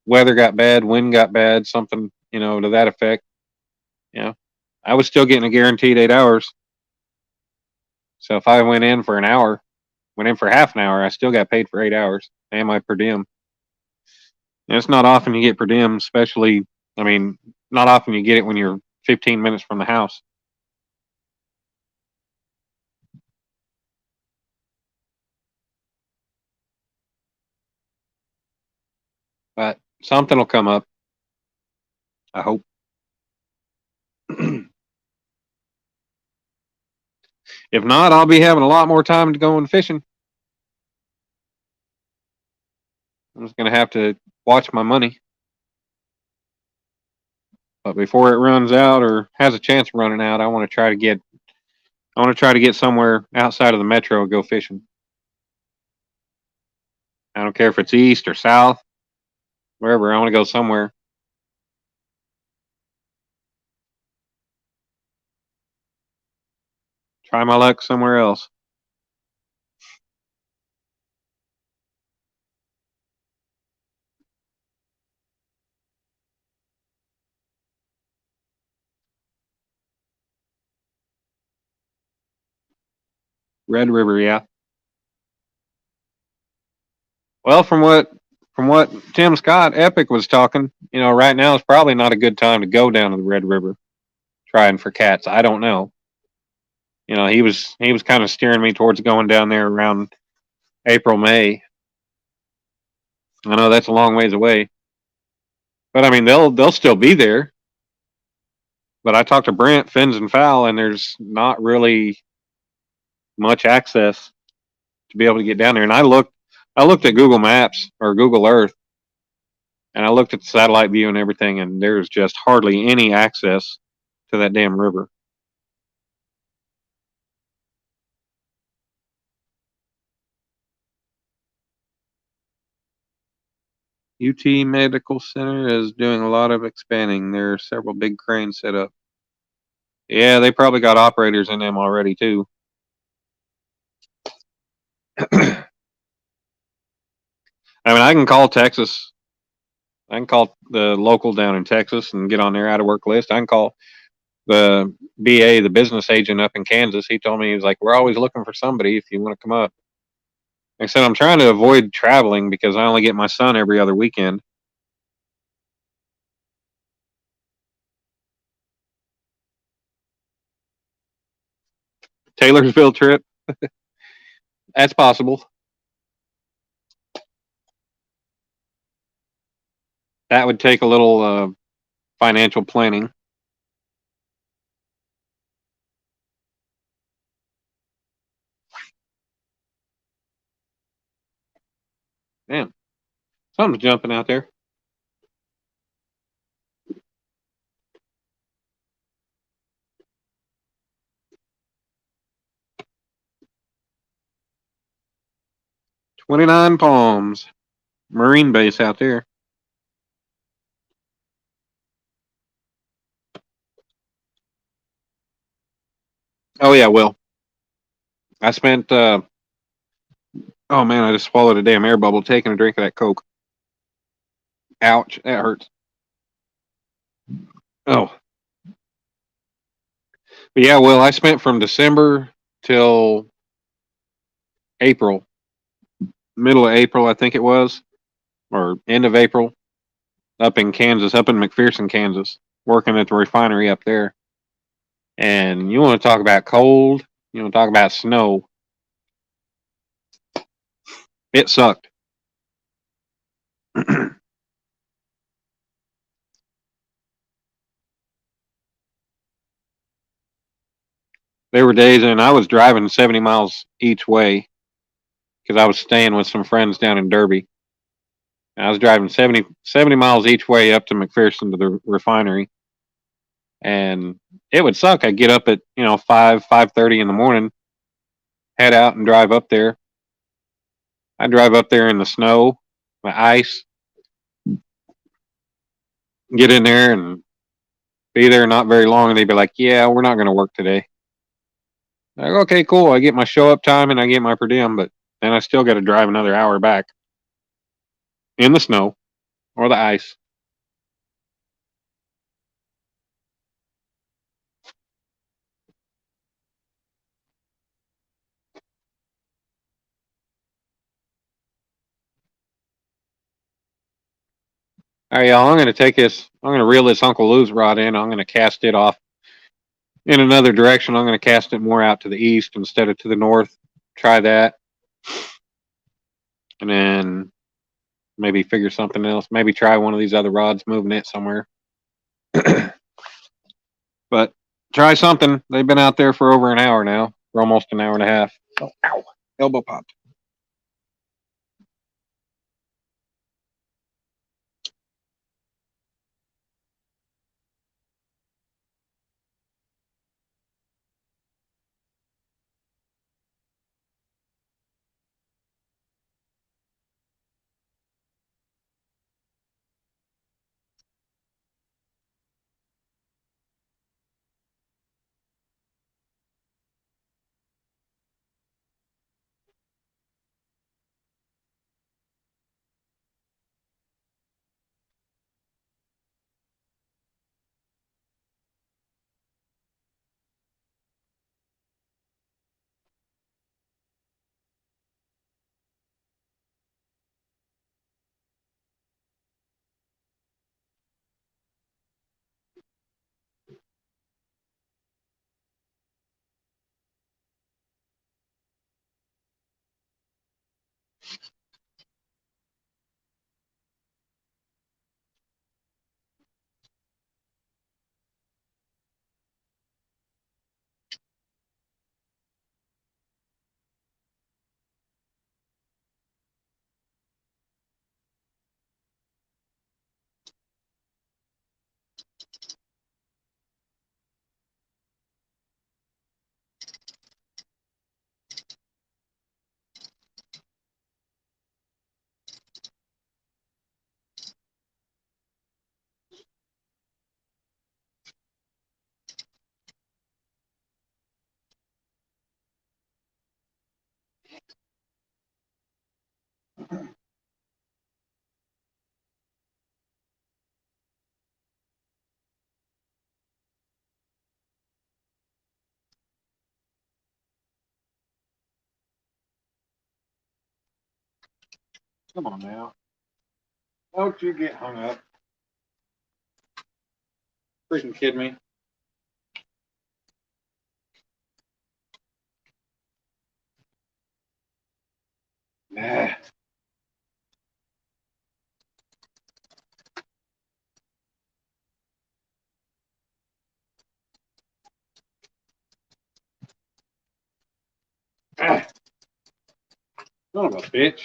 weather got bad, wind got bad, something, to that effect, you know, I was still getting a guaranteed 8 hours. So if I went in for an hour, went in for half an hour, I still got paid for 8 hours and my per diem. And it's not often you get per diem, especially, I mean, not often you get it when you're 15 minutes from the house. But something will come up, I hope. If not, I'll be having a lot more time to go and fishing. I'm just going to have to watch my money. But before it runs out or has a chance of running out, I want to try to get somewhere outside of the metro and go fishing. I don't care if it's east or south, wherever. I want to go somewhere. Try my luck somewhere else. Red River, yeah. Well, from what Tim Scott Epic was talking, right now is probably not a good time to go down to the Red River trying for cats. I don't know. He was kind of steering me towards going down there around April, May. I know that's a long ways away, but I mean they'll still be there. But I talked to Brent Fins and Fowl, and there's not really much access to be able to get down there. And I looked at Google Maps or Google Earth, and I looked at the satellite view and everything, and there's just hardly any access to that damn river. UT Medical Center is doing a lot of expanding. There are several big cranes set up. Yeah, they probably got operators in them already too. I mean, I can call Texas. I can call the local down in Texas and get on their out of work list. I can call the BA, the business agent up in Kansas. He told me, he was like, we're always looking for somebody if you want to come up. Like I said, I'm trying to avoid traveling because I only get my son every other weekend. Taylorsville trip, that's possible. That would take a little financial planning. Man, something's jumping out there. $29 Palms, Marine base out there. Oh yeah, Will. I spent. Oh man, I just swallowed a damn air bubble taking a drink of that Coke. Ouch, that hurts. Oh, but yeah, Will. I spent from December till April, middle of April, I think it was, or end of April, up in Kansas, up in McPherson, Kansas, working at the refinery up there. And you want to talk about cold? You want to talk about snow? It sucked. There were days, and I was driving 70 miles each way because I was staying with some friends down in Derby. And I was driving 70 miles each way up to McPherson to the refinery. And it would suck. I'd get up at, 5:30 in the morning, head out and drive up there. I'd drive up there in the snow, the ice, get in there and be there not very long. And they'd be like, yeah, we're not going to work today. Like, okay, cool. I get my show up time and I get my per diem, but then I still got to drive another hour back. in the snow or the ice. All right, y'all. I'm going to take this. I'm going to reel this Uncle Lou's rod in. I'm going to cast it off in another direction. I'm going to cast it more out to the east instead of to the north. Try that, and then maybe figure something else. Maybe try one of these other rods, moving it somewhere. But try something. They've been out there for over an hour now, for almost an hour and a half. Oh, ow! Elbow popped. Come on now. Don't you get hung up. Freaking kidding me. Nah. Ah. Son of a bitch.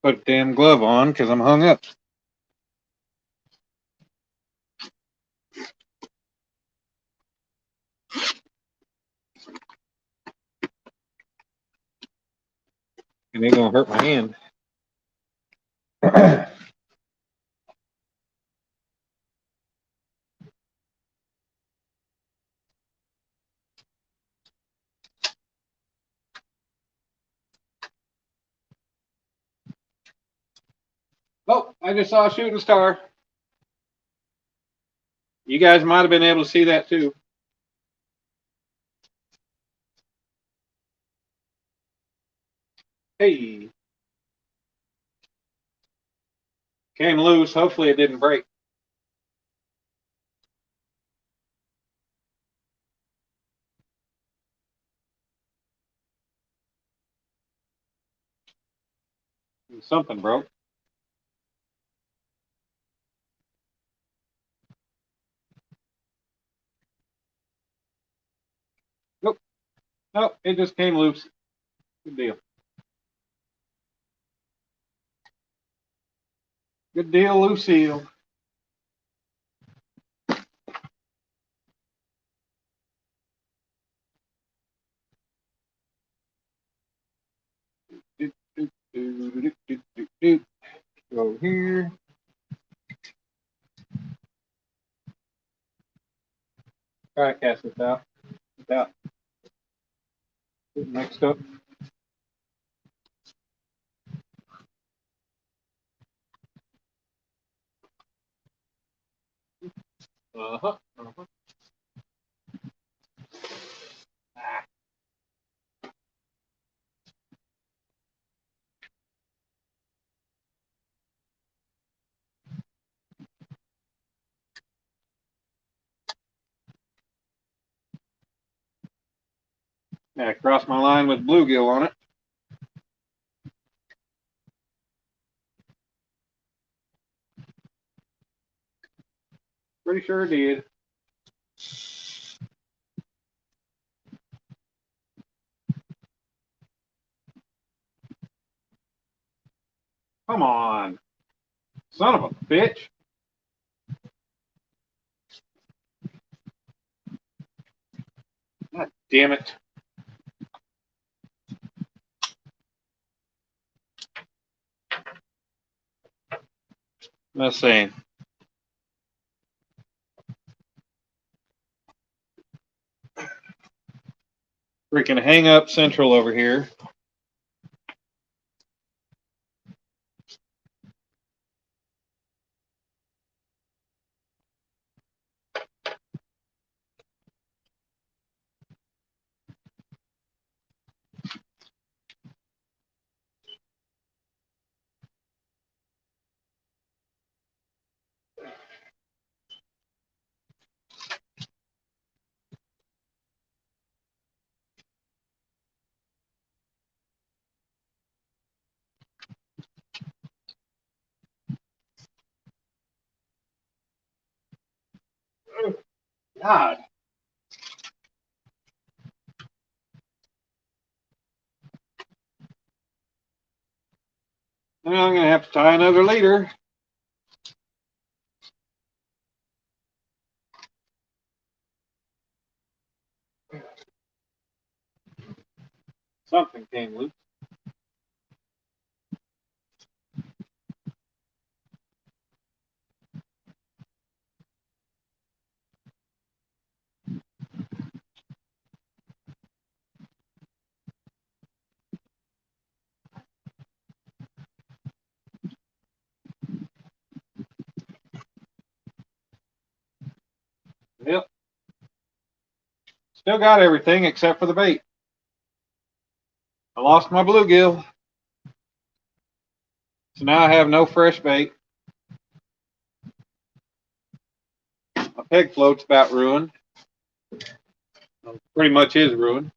Put a damn glove on because I'm hung up. And they're going to hurt my hand. Oh, I just saw a shooting star. You guys might have been able to see that too. Hey. Came loose. Hopefully it didn't break. Something broke. Nope. Nope. It just came loose. Good deal. Good deal, Lucille. Go here. Try to cast this out. Without getting mixed up. Uh-huh. Uh-huh. Ah. Yeah, cross my line with bluegill on it. Pretty sure it did. Come on. Son of a bitch. God damn it. Let's see. Freaking hang up central over here. God. Now I'm going to have to tie another leader. Something came loose. Yep. Still got everything except for the bait. I lost my bluegill. So now I have no fresh bait. My peg float's about ruined. Pretty much is ruined.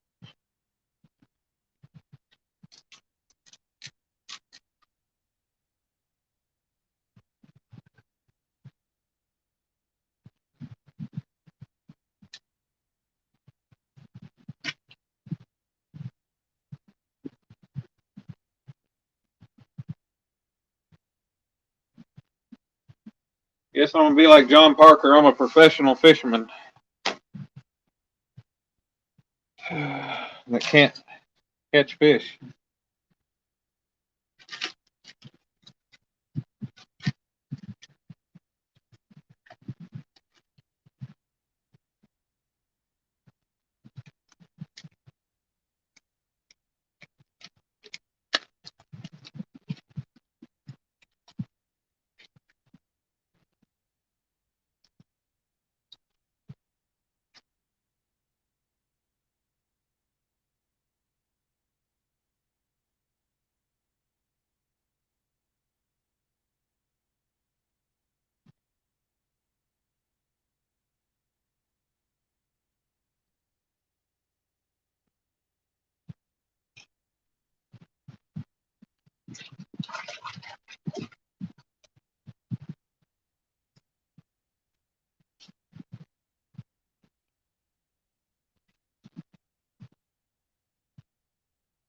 Guess I'm gonna be like John Parker. I'm a professional fisherman that can't catch fish.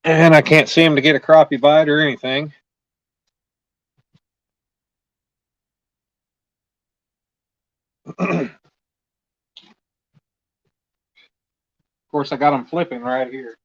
And I can't seem to get a crappie bite or anything. Of course, I got them flipping right here.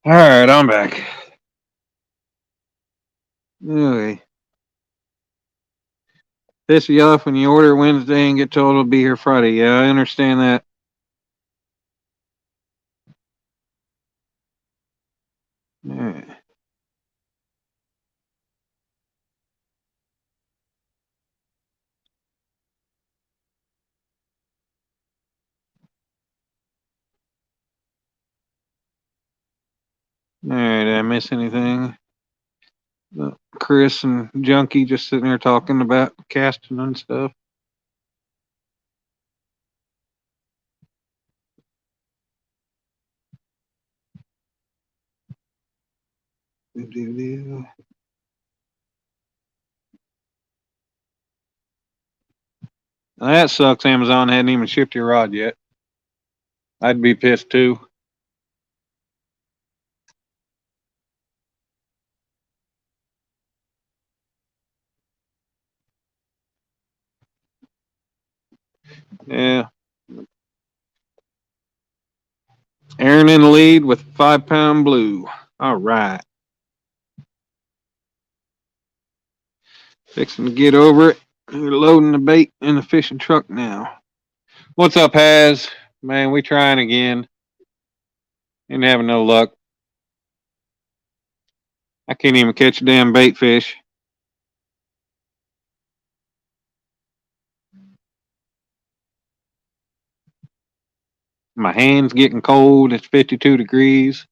All right, I'm back. Okay. Piss you off when you order Wednesday and get told it'll be here Friday. Yeah, I understand that. Yeah. All right, did I miss anything? Chris and Junkie just sitting there talking about casting and stuff. That sucks. Amazon hadn't even shipped your rod yet. I'd be pissed too. Yeah. Aaron in the lead with 5 pound blue. All right. Fixing to get over it. We're loading the bait in the fishing truck now. What's up, Haz? Man, we trying again. Ain't having no luck. I can't even catch a damn bait fish. My hand's getting cold. It's 52 degrees.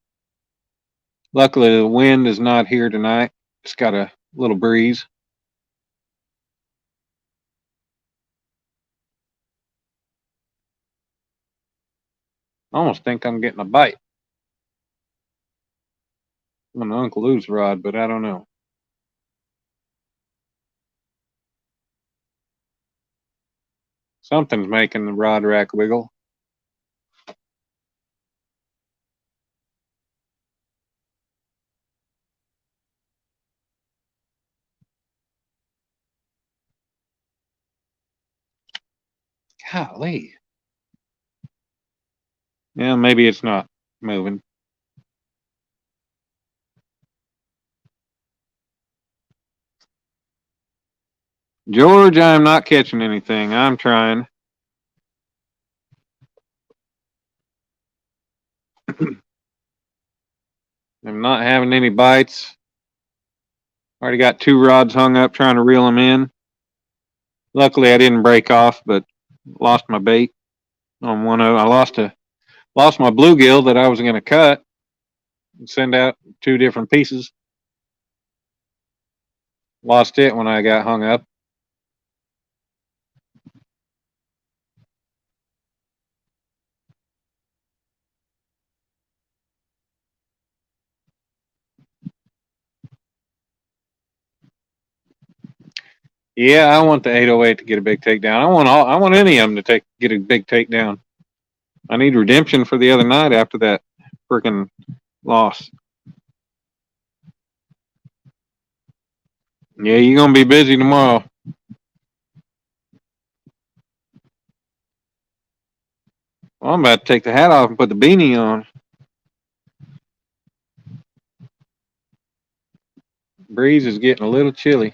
Luckily, the wind is not here tonight. It's got a little breeze. I almost think I'm getting a bite on the Uncle Lou's rod, but I don't know. Something's making the rod rack wiggle. Golly. Yeah, maybe it's not moving. George, I'm not catching anything. I'm trying. I'm not having any bites. Already got 2 rods hung up trying to reel them in. Luckily, I didn't break off, but lost my bait on one of. I lost my bluegill that I was going to cut and send out 2 different pieces. Lost it when I got hung up. Yeah, I want the 808 to get a big takedown. I want any of them to get a big takedown. I need redemption for the other night after that freaking loss. Yeah, you're gonna be busy tomorrow. Well, I'm about to take the hat off and put the beanie on. Breeze is getting a little chilly,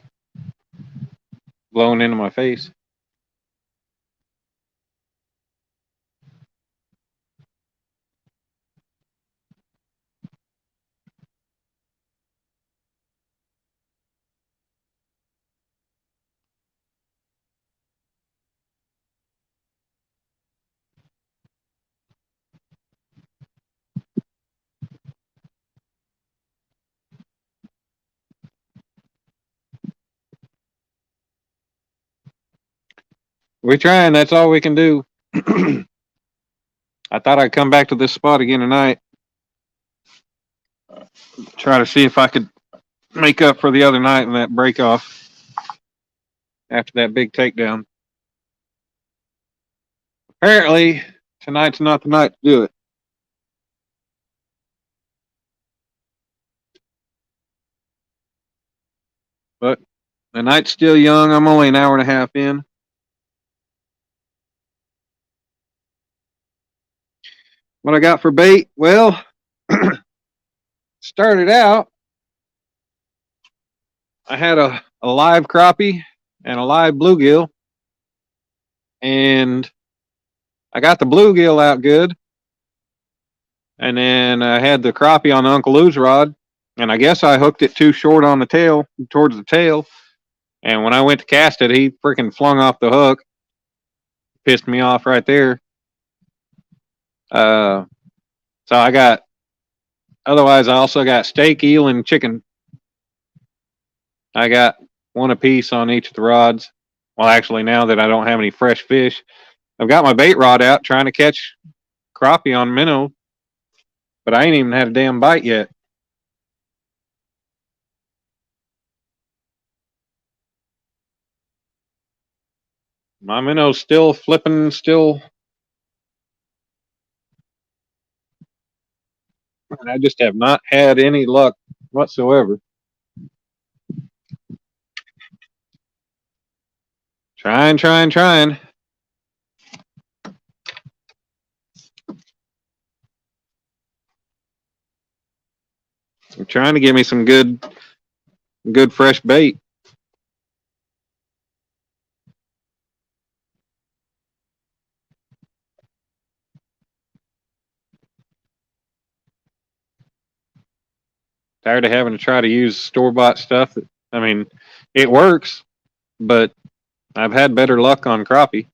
blowing into my face. We're trying. That's all we can do. I thought I'd come back to this spot again tonight. Try to see if I could make up for the other night in that break off after that big takedown. Apparently, tonight's not the night to do it. But the night's still young. I'm only an hour and a half in. What I got for bait? Well, started out, I had a live crappie and a live bluegill. And I got the bluegill out good. And then I had the crappie on the Uncle Lou's rod. And I guess I hooked it too short on the tail, towards the tail. And when I went to cast it, he freaking flung off the hook. Pissed me off right there. So I got, otherwise, I also got steak, eel, and chicken. I got one apiece on each of the rods. Well, actually, now that I don't have any fresh fish, I've got my bait rod out trying to catch crappie on minnow, but I ain't even had a damn bite yet. My minnow's still flipping, still. I just have not had any luck whatsoever. Trying. I'm trying to give me some good fresh bait. Tired of having to try to use store-bought stuff. I mean, it works, but I've had better luck on crappie.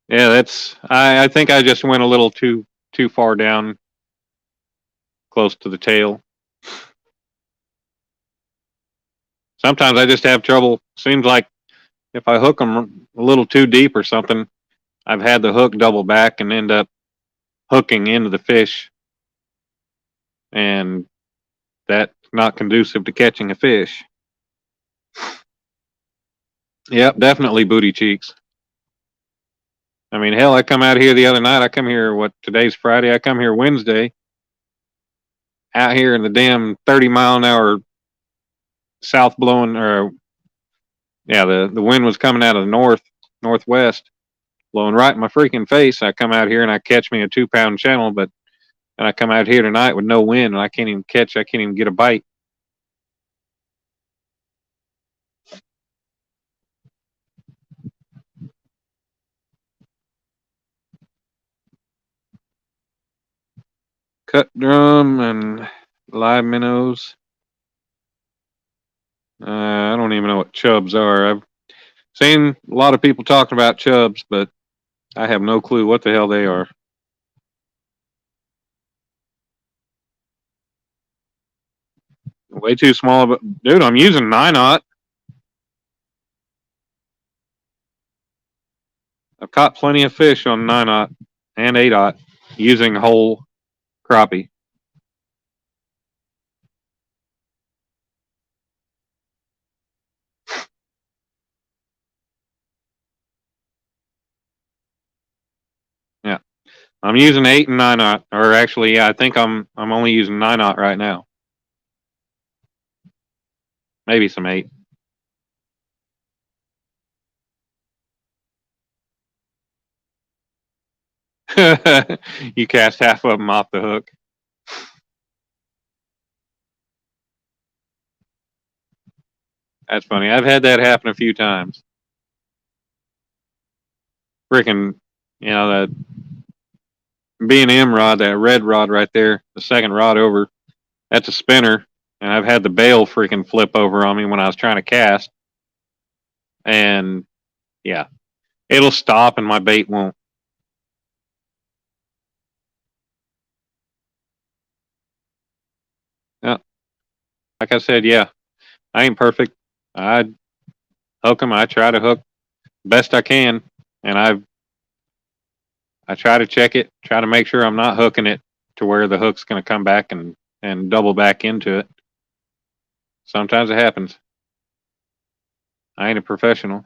Yeah, that's. I think I just went a little too far down, close to the tail. Sometimes I just have trouble. Seems like if I hook them a little too deep or something, I've had the hook double back and end up hooking into the fish, and that's not conducive to catching a fish. Yep, definitely booty cheeks. I mean, hell, I come out here the other night. I come here, today's Friday. I come here Wednesday. Out here in the damn 30-mile-an-hour south blowing, or yeah, the wind was coming out of the northwest, blowing right in my freaking face. I come out here and I catch me a 2-pound channel, but and I come out here tonight with no wind and I can't even get a bite. Cut drum and live minnows. I don't even know what chubs are. I've seen a lot of people talking about chubs, but I have no clue what the hell they are. Way too small, but dude, I'm using 9/0. I've caught plenty of fish on 9/0 and 8/0 using whole crappie. Yeah, I'm using 8 and 9/0, or actually, yeah, I think I'm only using 9/0 right now. Maybe some 8. You cast half of them off the hook. That's funny. I've had that happen a few times. Freaking, that B&M rod, that red rod right there, the second rod over, that's a spinner. And I've had the bail freaking flip over on me when I was trying to cast. And yeah, It'll stop and my bait won't. Yeah, like I said, yeah, I ain't perfect. I hook them. I try to hook best I can, and I try to check it, try to make sure I'm not hooking it to where the hook's going to come back and double back into it. Sometimes it happens. I ain't a professional.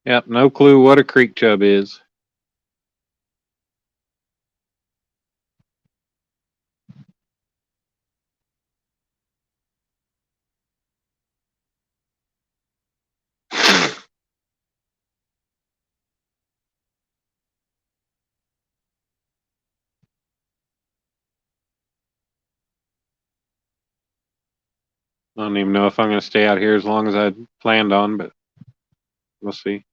Yep, no clue what a creek chub is. I don't even know if I'm going to stay out here as long as I planned on, but we'll see.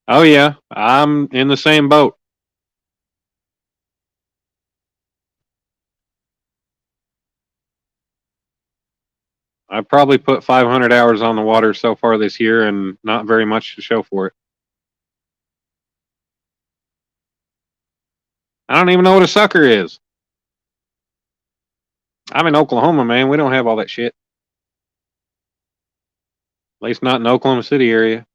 Oh yeah, I'm in the same boat. I probably put 500 hours on the water so far this year and not very much to show for it. I don't even know what a sucker is. I'm in Oklahoma, man. We don't have all that shit. At least not in the Oklahoma City area.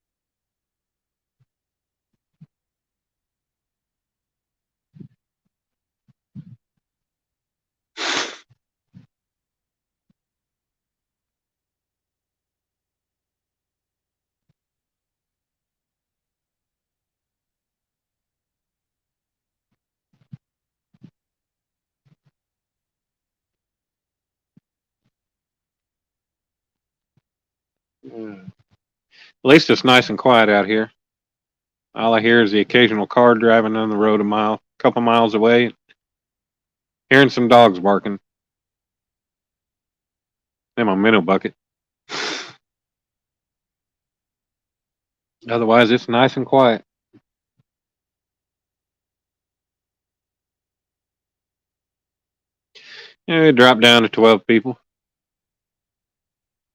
At least it's nice and quiet out here. All I hear is the occasional car driving down the road couple miles away, hearing some dogs barking. In my minnow bucket. Otherwise, it's nice and quiet. Yeah, it dropped down to 12 people.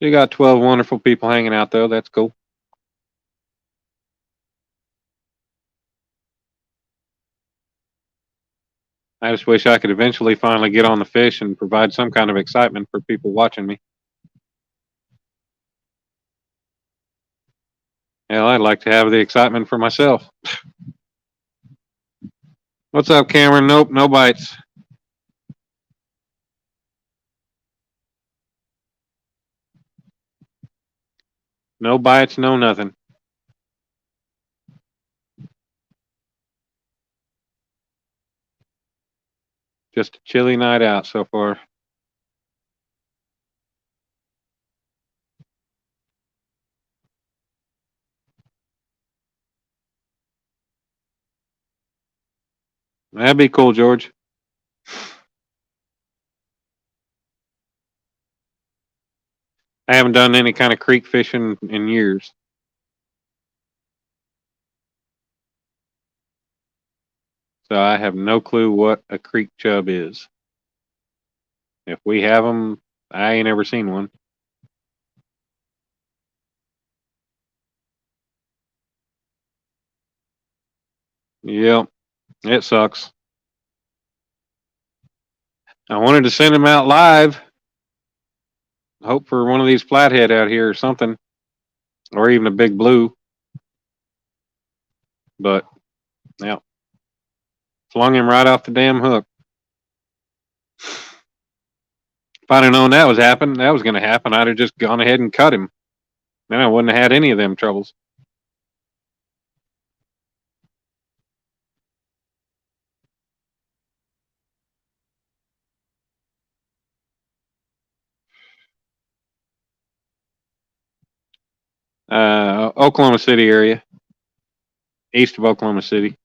You got 12 wonderful people hanging out, though. That's cool. I just wish I could eventually finally get on the fish and provide some kind of excitement for people watching me. Hell, I'd like to have the excitement for myself. What's up, Cameron? Nope, no bites. No bites, no nothing. Just a chilly night out so far. That'd be cool, George. I haven't done any kind of creek fishing in years. So I have no clue what a creek chub is. If we have them, I ain't ever seen one. Yep, it sucks. I wanted to send them out live. Hope for one of these flathead out here or something, or even a big blue. But yeah, flung him right off the damn hook. If I'd have known that was going to happen, I'd have just gone ahead and cut him. Then I wouldn't have had any of them troubles. Oklahoma City area, east of Oklahoma City.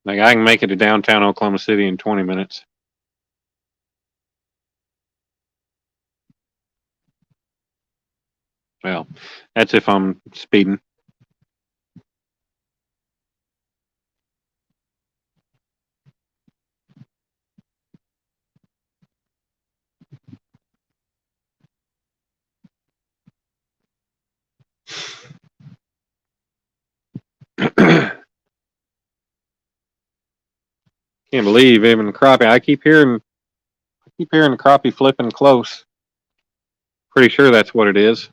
Like I can make it to downtown Oklahoma City in 20 minutes. Well, that's if I'm speeding. Can't believe even the crappie. I keep hearing the crappie flipping close. Pretty sure that's what it is.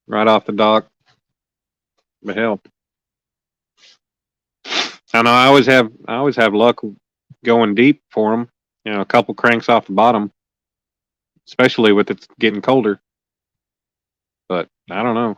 Right off the dock. But hell, I know I always have luck going deep for them. You know, a couple cranks off the bottom, especially with it getting colder. But I don't know.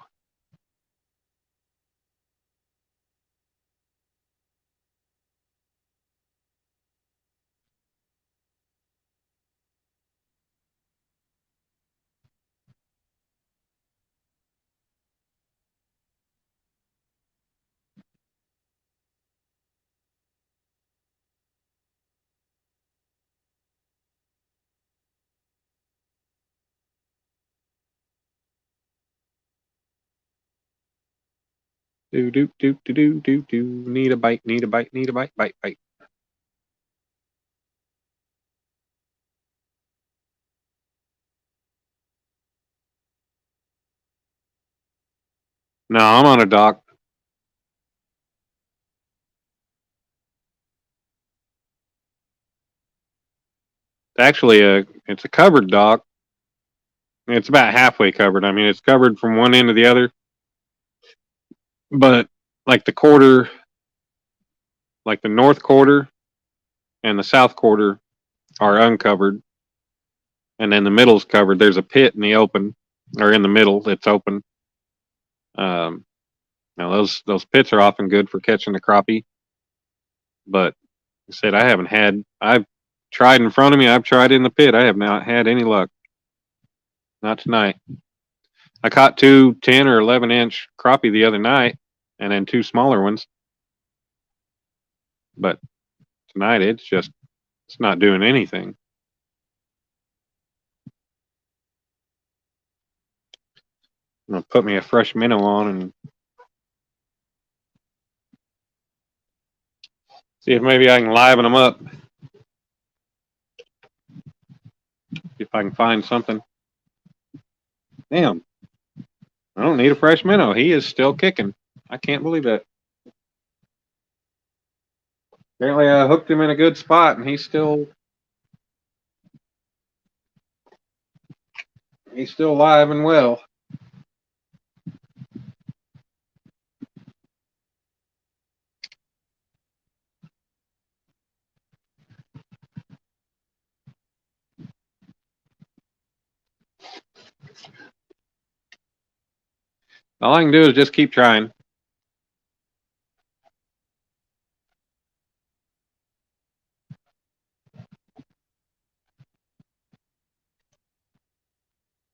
Do do do do do do do. Need a bite. Need a bite. Need a bite. Bite bite. No, I'm on a dock. Actually, it's a covered dock. It's about halfway covered. I mean, it's covered from one end to the other, but like the quarter, like the north quarter and the south quarter are uncovered, and then the middle's covered. There's a pit in the open, or in the middle, it's open. Now those pits are often good for catching the crappie, but like I said, I've tried in front of me. I've tried in the pit. I have not had any luck. Not tonight. I caught two 10 or 11-inch crappie the other night, and then two smaller ones. But tonight it's not doing anything. I'm gonna put me a fresh minnow on and see if maybe I can liven them up. See if I can find something. Damn. I don't need a fresh minnow. He is still kicking. I can't believe that. Apparently I hooked him in a good spot and he's still alive and well. All I can do is just keep trying.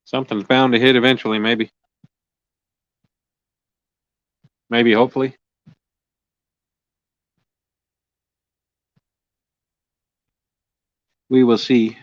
Something's bound to hit eventually, maybe. Maybe, hopefully. We will see.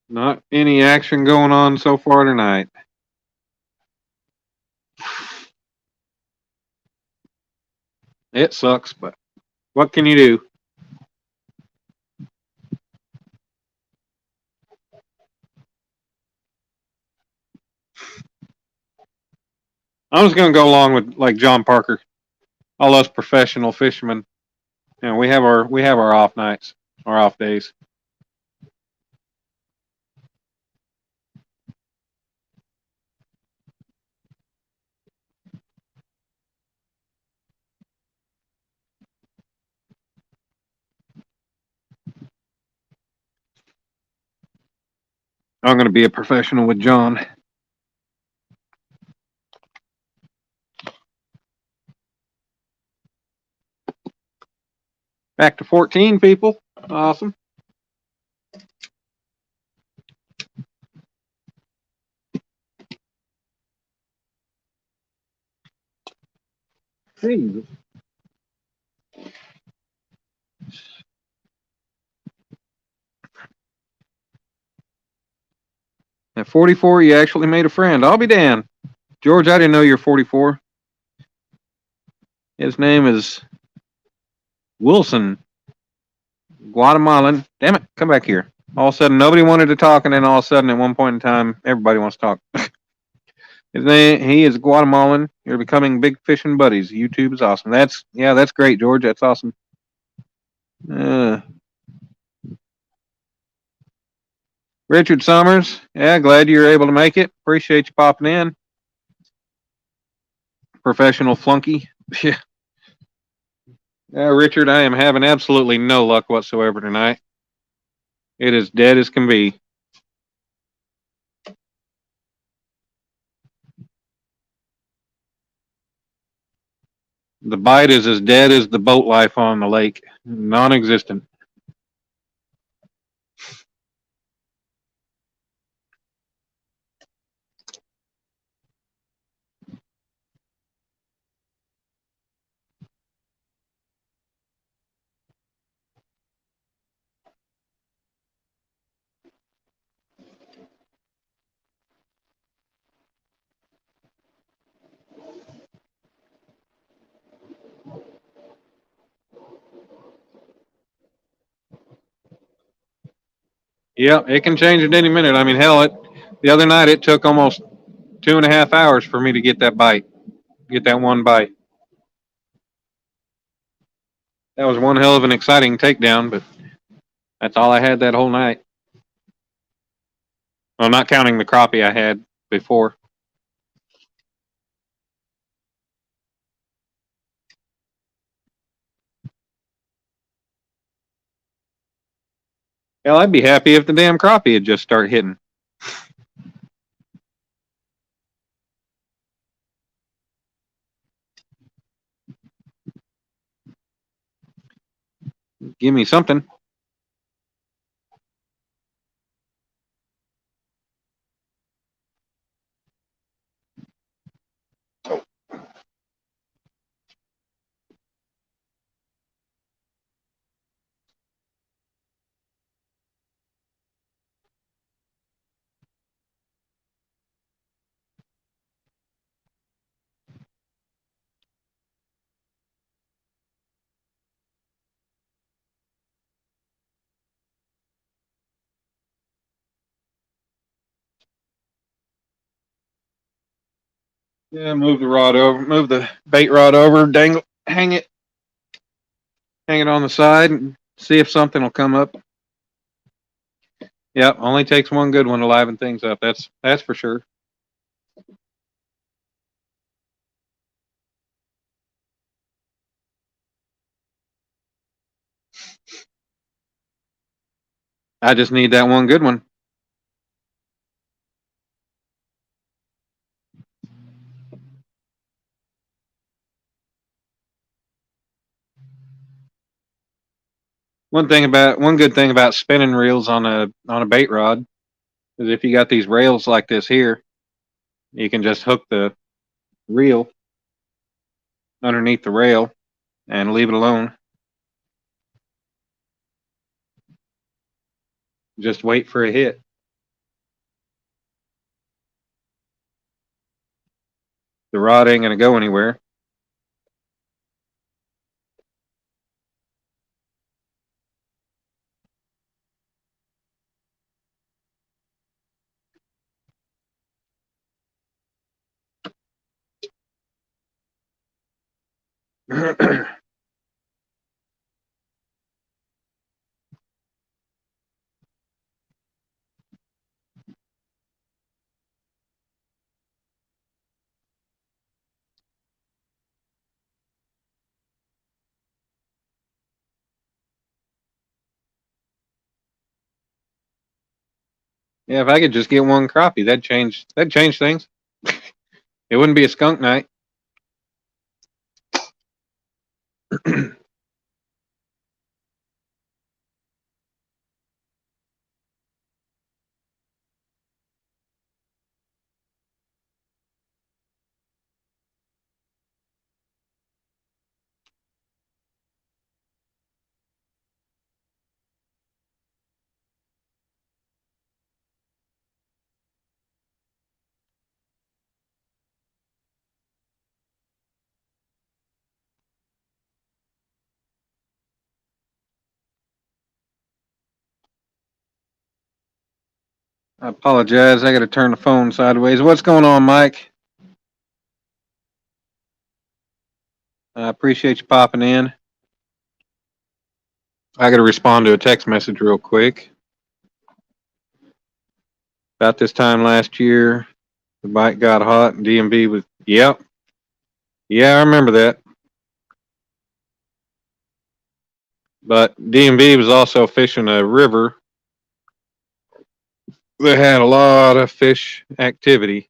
Not any action going on so far tonight. It sucks, but what can you do? I'm just gonna go along with like John Parker. All us professional fishermen, you know, we have our off nights, our off days. I'm going to be a professional with John. Back to 14 people. Awesome. Hey. At 44, you actually made a friend. I'll be damned. George, I didn't know you're 44. His name is Wilson, Guatemalan. Damn it, come back here. All of a sudden, nobody wanted to talk, and then all of a sudden, at one point in time, everybody wants to talk. His name, he is Guatemalan. You're becoming big fishing buddies. YouTube is awesome. That's great, George. That's awesome. Richard Summers. Yeah, glad you're able to make it. Appreciate you popping in. Professional flunky. Yeah. Richard, I am having absolutely no luck whatsoever tonight. It is dead as can be. The bite is as dead as the boat life on the lake. Non-existent. Yeah, it can change at any minute. I mean, hell, the other night it took almost 2.5 hours for me to get that bite, get that one bite. That was one hell of an exciting takedown, but that's all I had that whole night. Well, not counting the crappie I had before. Hell, I'd be happy if the damn crappie had just started hitting. Give me something. Yeah, move the bait rod over, dangle, hang it on the side, and see if something will come up. Yep, only takes one good one to liven things up. That's for sure. I just need that one good one. One good thing about spinning reels on a bait rod is if you got these rails like this here, you can just hook the reel underneath the rail and leave it alone. Just wait for a hit. The rod ain't gonna go anywhere. Yeah, if I could just get one crappie, that'd change things. It wouldn't be a skunk night. I apologize. I got to turn the phone sideways. What's going on, Mike? I appreciate you popping in. I got to respond to a text message real quick. About this time last year, the bike got hot and DMV was, yep. Yeah, I remember that. But DMV was also fishing a river that had a lot of fish activity.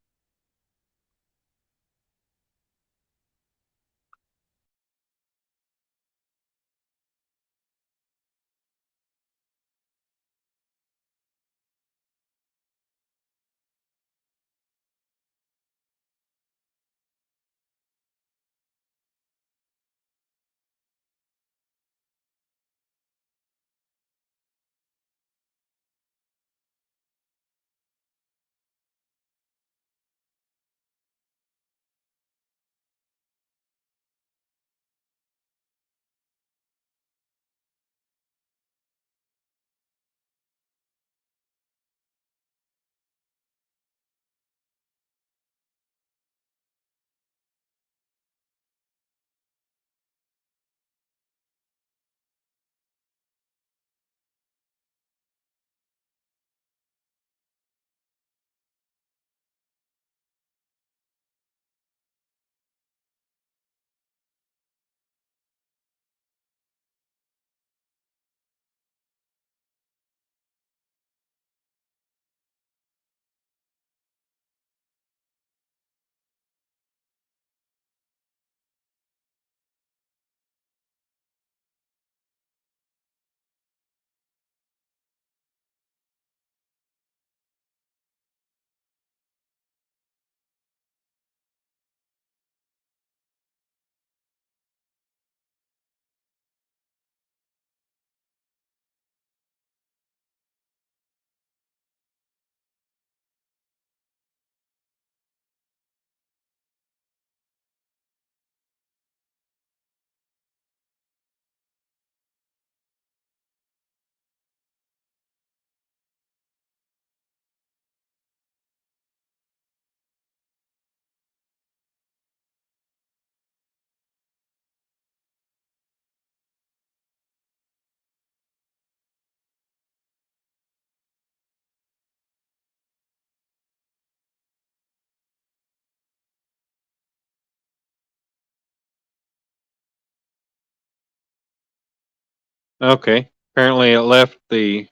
Okay. Apparently it left the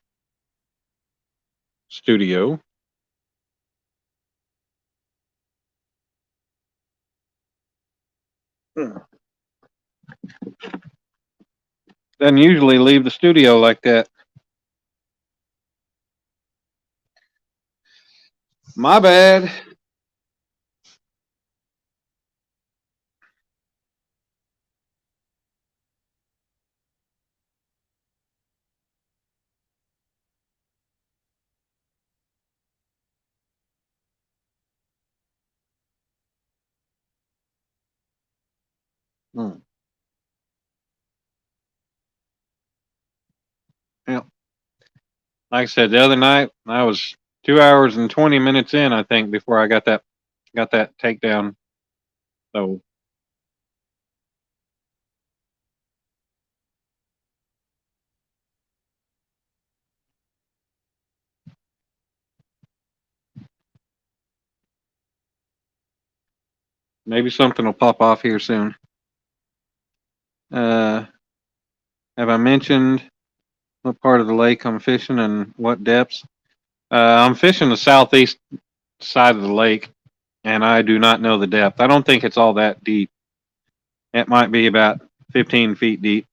studio. Doesn't usually leave the studio like that. My bad. Hmm. Yeah. Like I said, the other night I was 2 hours and 20 minutes in, I think, before I got that takedown. So maybe something will pop off here soon. Uh, have I mentioned what part of the lake I'm fishing and what depths? I'm fishing the southeast side of the lake, and I do not know the depth. I don't think it's all that deep. It might be about 15 feet deep.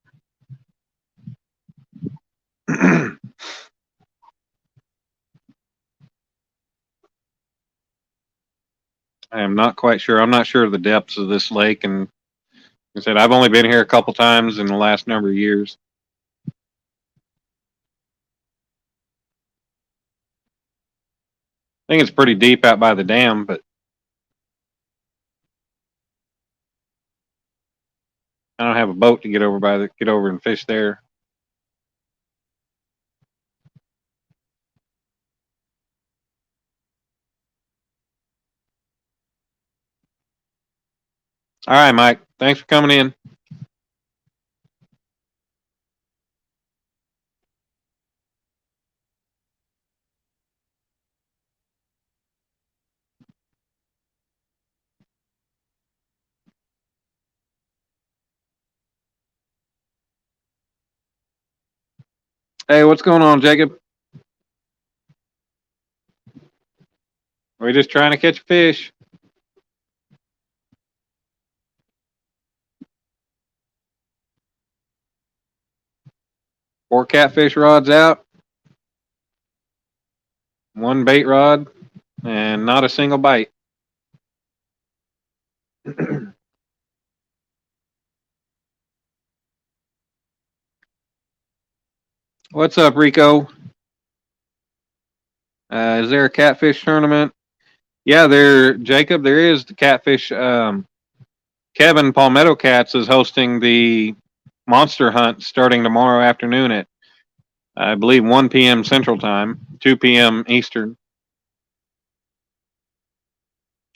I am not quite sure. I'm not sure of the depths of this lake, and like I said, I've only been here a couple times in the last number of years. I think it's pretty deep out by the dam, but I don't have a boat to get over and fish there. All right, Mike. Thanks for coming in. Hey, what's going on, Jacob? We're just trying to catch a fish. 4 catfish rods out, 1 bait rod, and not a single bite. What's up, Rico? Is there a catfish tournament? Yeah, Jacob. There is the catfish. Kevin Palmetto Cats is hosting the monster hunt starting tomorrow afternoon at, I believe, 1 p.m. Central Time, 2 p.m. Eastern,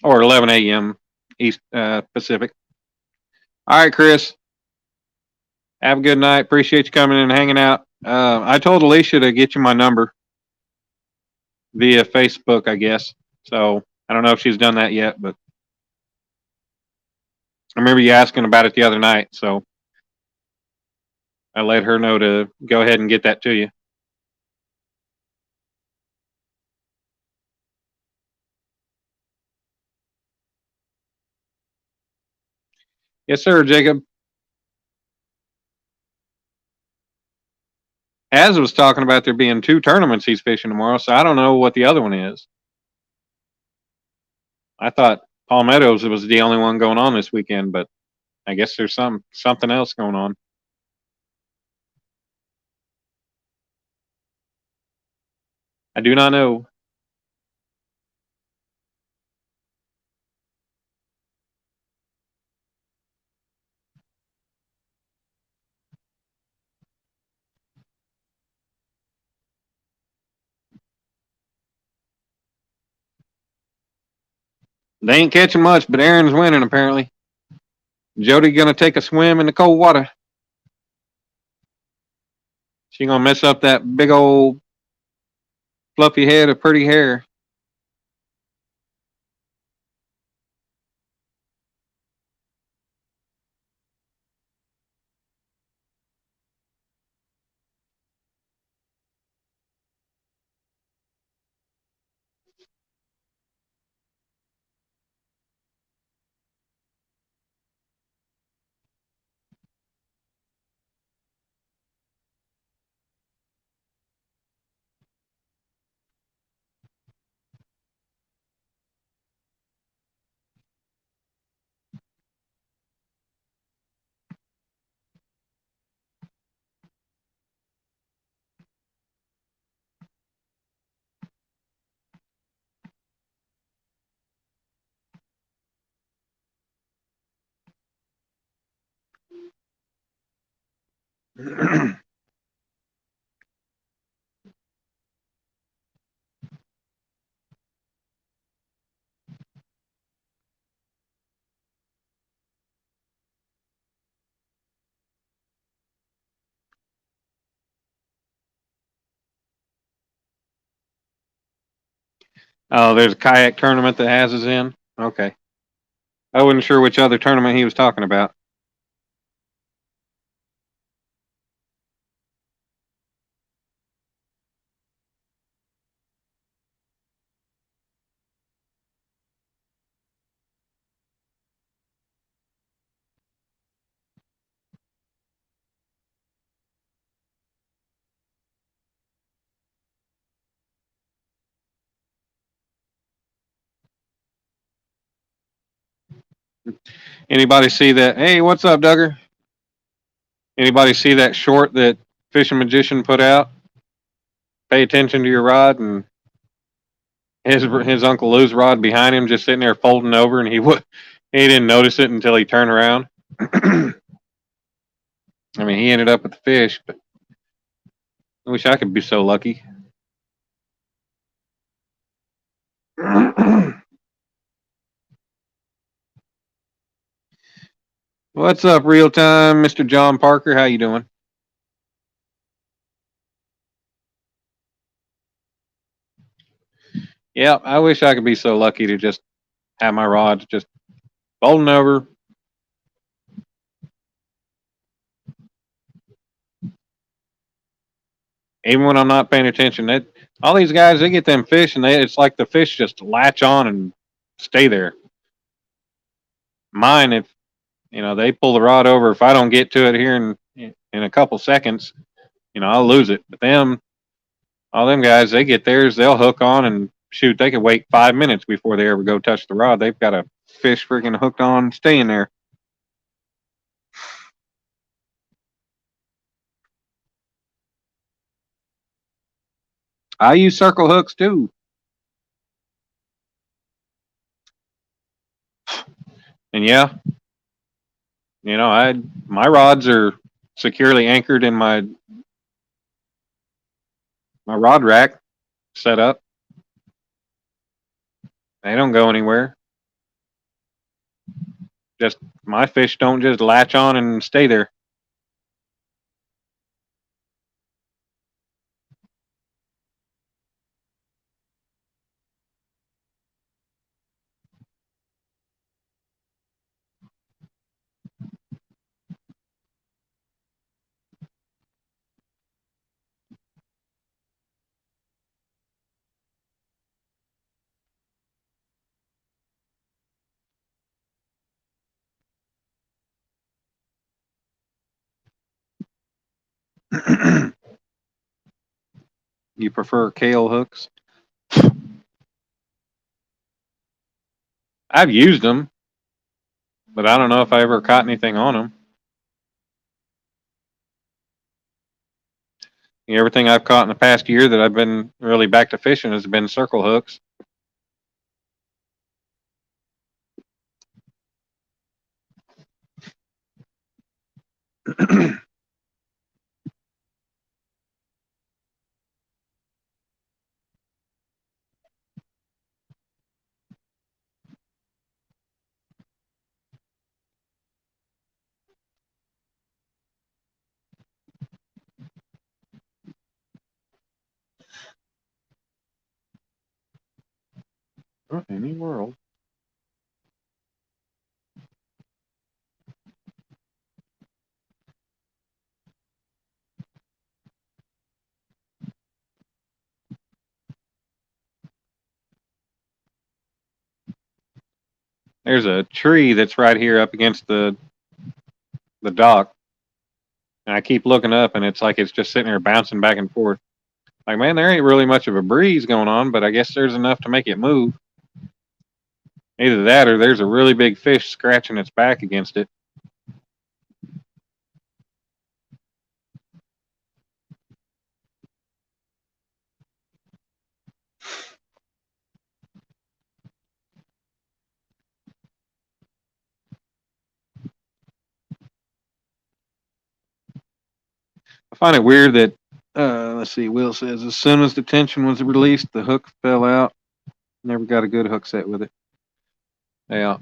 or 11 a.m. East Pacific. All right, Chris. Have a good night. Appreciate you coming in and hanging out. I told Alicia to get you my number via Facebook, I guess. So I don't know if she's done that yet, but I remember you asking about it the other night. So I let her know to go ahead and get that to you. Yes, sir, Jacob. Az was talking about there being 2 tournaments he's fishing tomorrow, so I don't know what the other one is. I thought Palmetto's was the only one going on this weekend, but I guess there's something else going on. I do not know. They ain't catching much, but Aaron's winning apparently. Jody gonna take a swim in the cold water. She gonna mess up that big old fluffy head of pretty hair. Oh, there's a kayak tournament that has us in. Okay, I wasn't sure which other tournament he was talking about. Anybody see that? Hey, what's up, Duggar? Anybody see that short that Fishing Magician put out? Pay attention to your rod, and his Uncle Lou's rod behind him just sitting there folding over, and he didn't notice it until he turned around. I mean, he ended up with the fish, but I wish I could be so lucky. What's up, real time, Mr. John Parker? How you doing? Yeah, I wish I could be so lucky to just have my rods just folding over. Even when I'm not paying attention, all these guys they get them fish, and it's like the fish just latch on and stay there. Mine, if they pull the rod over, if I don't get to it here in a couple seconds, I'll lose it. But all them guys, they get theirs, they'll hook on and shoot. They could wait 5 minutes before they ever go touch the rod. They've got a fish freaking hooked on, staying there. I use circle hooks too. And yeah, my rods are securely anchored in my rod rack set up. They don't go anywhere. Just my fish don't just latch on and stay there. You prefer kale hooks? I've used them, but I don't know if I ever caught anything on them. Everything I've caught in the past year that I've been really back to fishing has been circle hooks. What in the world? There's a tree that's right here up against the dock, and I keep looking up, and it's like it's just sitting there bouncing back and forth. Like, man, there ain't really much of a breeze going on, but I guess there's enough to make it move. Either that or there's a really big fish scratching its back against it. I find it weird that, let's see, Will says, as soon as the tension was released, the hook fell out. Never got a good hook set with it. Yeah.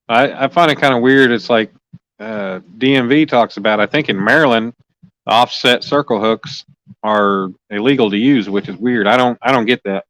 I find it kind of weird. It's like DMV talks about, I think in Maryland, offset circle hooks are illegal to use, which is weird. I don't get that.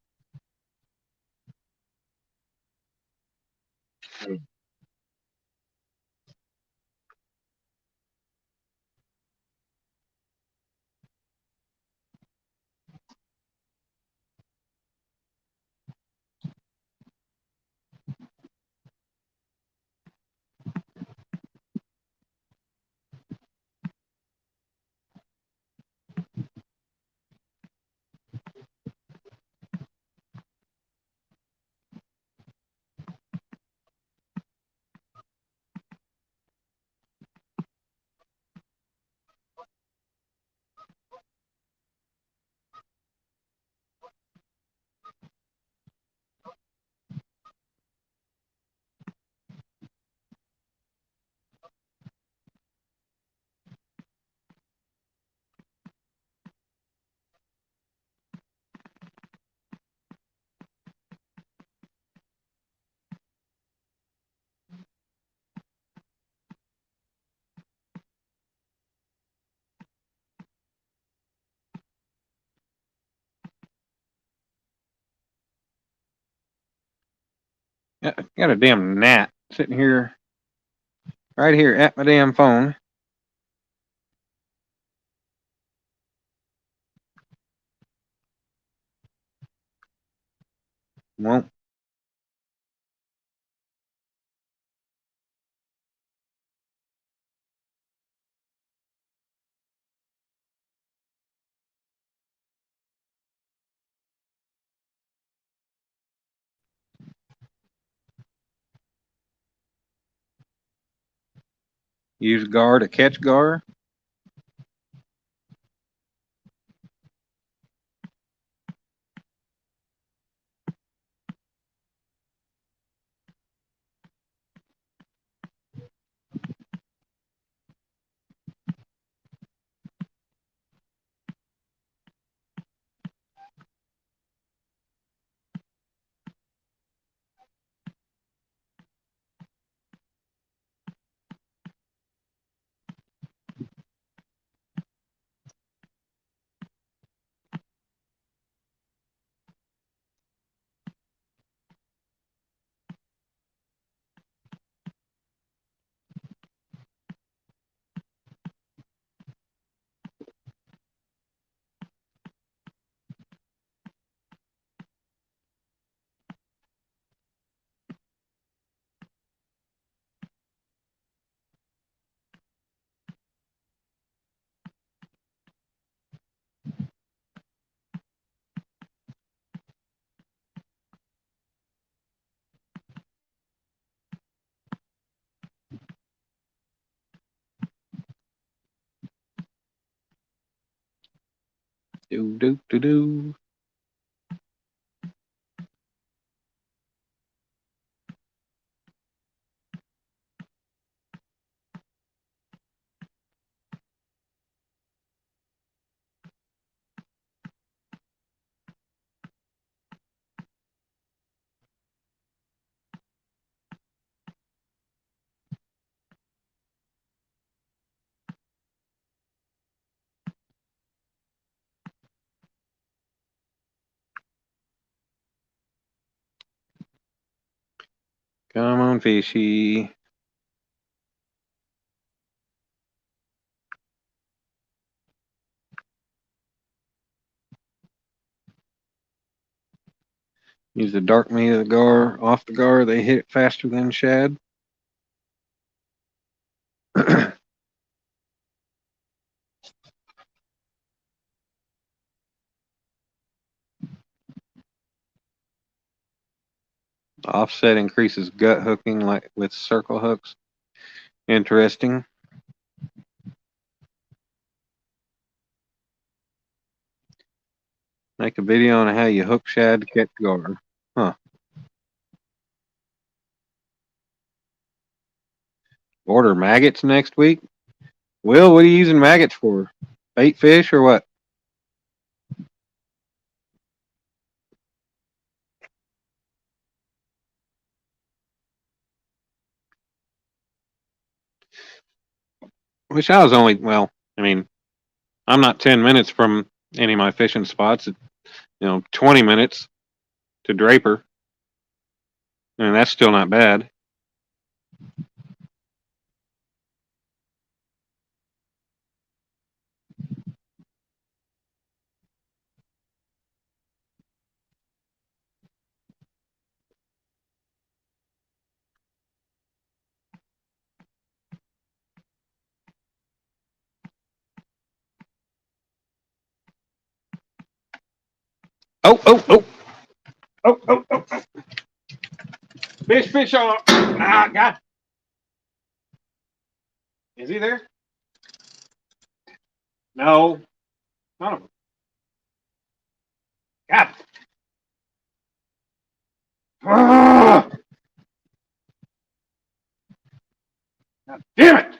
Got a damn gnat sitting here, right here at my damn phone. Won't. Use gar to catch gar. Do do do do. Come on, fishy. Use the dark meat of the gar off the gar. They hit it faster than shad. Offset increases gut hooking like with circle hooks. Interesting. Make a video on how you hook shad to catch gar. Huh. Order maggots next week. Will, what are you using maggots for? Bait fish or what? Wish I was only, well, I mean, I'm not 10 minutes from any of my fishing spots. 20 minutes to Draper. And that's still not bad. Oh, oh, oh. Oh, oh, oh. Fish on. Ah, God. Is he there? No. None of them. God. Ah! God damn it.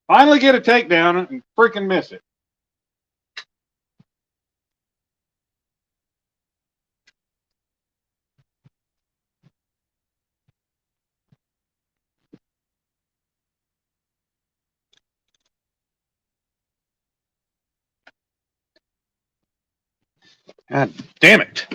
Finally get a takedown and freaking miss it. God damn it.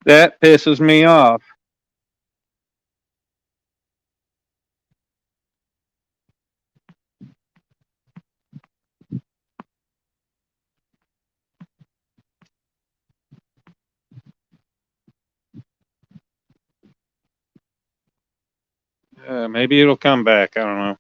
That pisses me off. Maybe it'll come back. I don't know.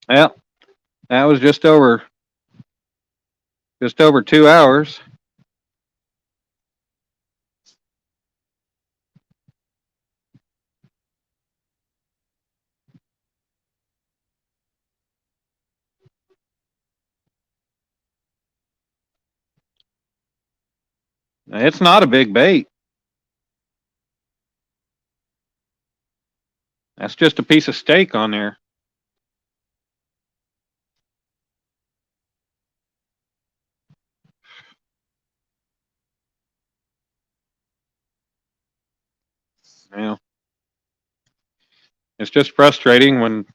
Well, that was just over 2 hours. It's not a big bait. That's just a piece of steak on there. You know, it's just frustrating when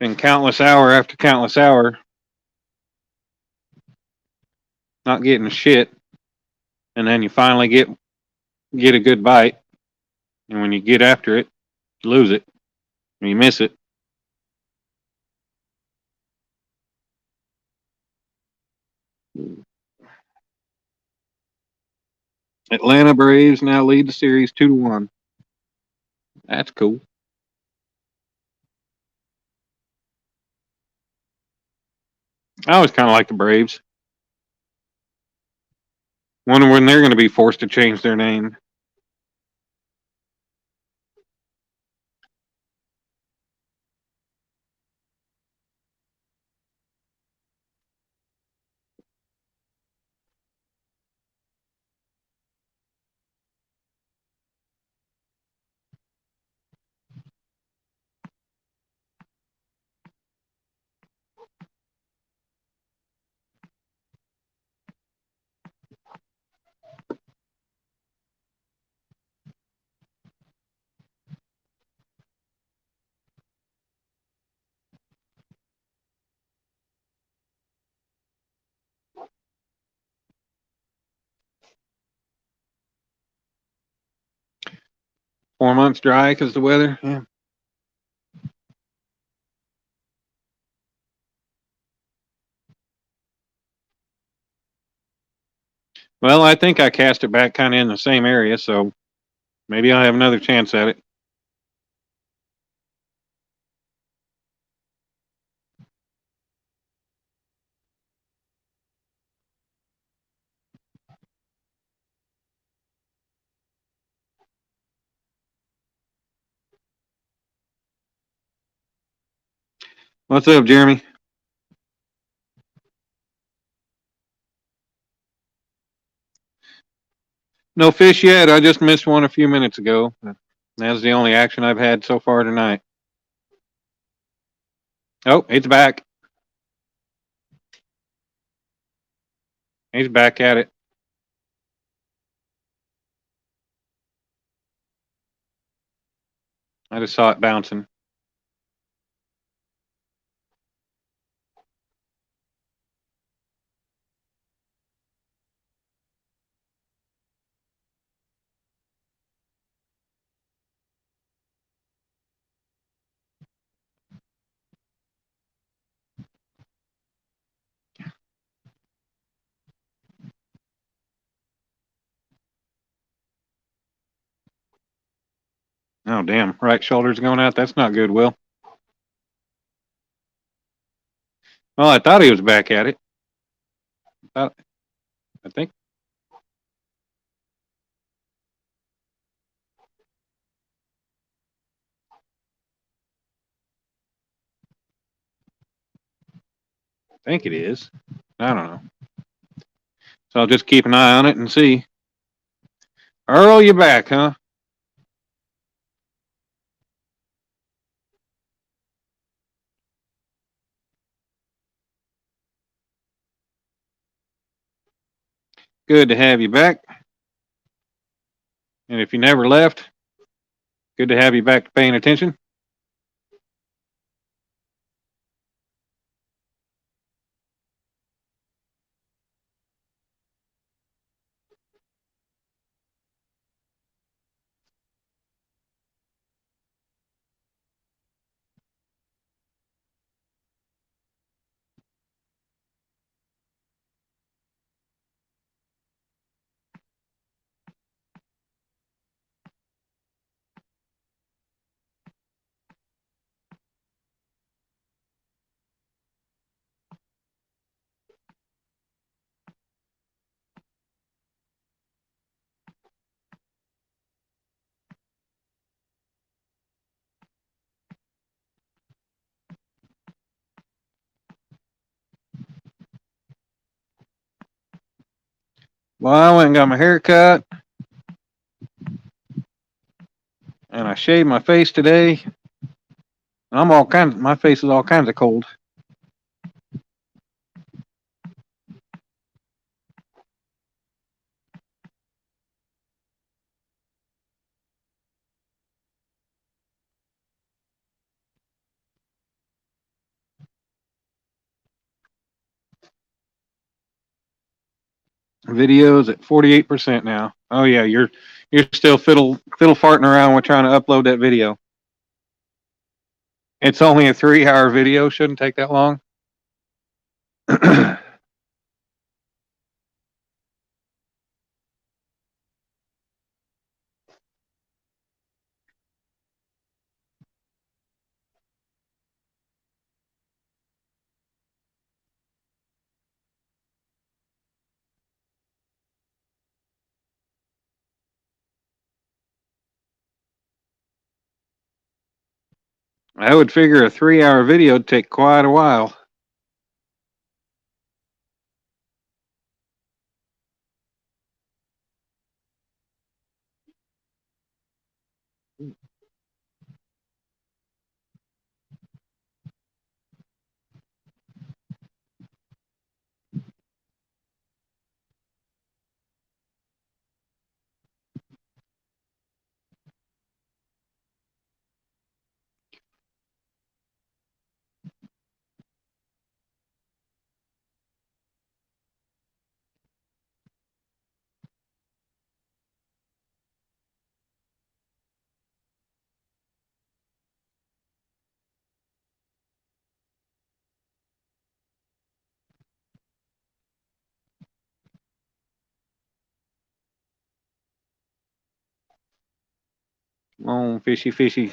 in countless hour after countless hour not getting shit, and then you finally get a good bite, and when you get after it, you lose it, or you miss it. Atlanta Braves now lead the series 2-1. That's cool. I always kind of like the Braves. Wonder when they're going to be forced to change their name. Four months dry because the weather. Yeah. Well, I think I cast it back kind of in the same area, so maybe I'll have another chance at it. What's up, Jeremy? No fish yet. I just missed one a few minutes ago. That's the only action I've had so far tonight. Oh, it's back. He's back at it. I just saw it bouncing. Oh, damn. Right shoulder's going out. That's not good, Will. Well, I thought he was back at it. I think. I think it is. I don't know. So I'll just keep an eye on it and see. Earl, you back, huh? Good to have you back. And if you never left, good to have you back to paying attention. Well, I went and got my hair cut, and I shaved my face today. And I'm all kinds. My face is all kinds of cold. Videos at 48% now. Oh yeah, you're still fiddle farting around with trying to upload that video. It's only a 3-hour video. Shouldn't take that long. I would figure a 3-hour video would take quite a while. Oh, fishy, fishy.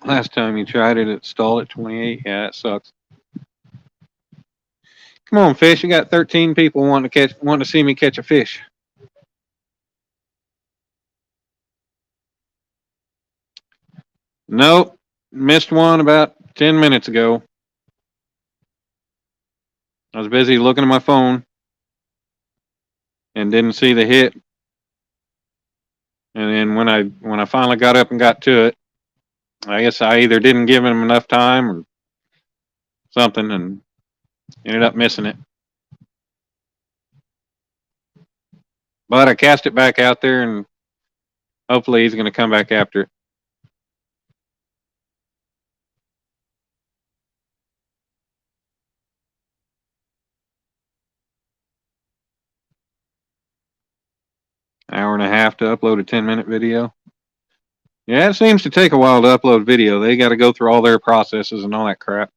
Last time you tried it, it stalled at 28. Yeah, that sucks. Come on, fish. You got 13 people wanting to see me catch a fish. Nope. Missed one about 10 minutes ago. I was busy looking at my phone and didn't see the hit. And then when I finally got up and got to it, I guess I either didn't give him enough time or something and ended up missing it. But I cast it back out there and hopefully he's going to come back after it. Hour and a half to upload a 10-minute video. Yeah, it seems to take a while to upload video. They got to go through all their processes and all that crap.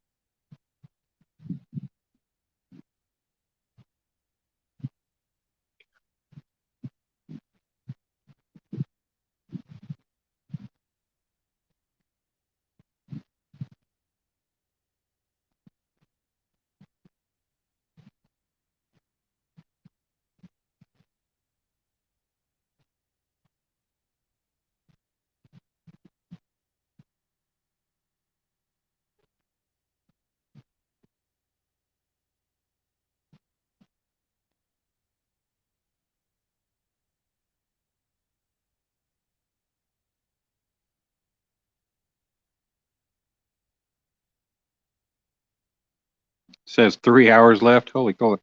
Says 3 hours left. Holy cow.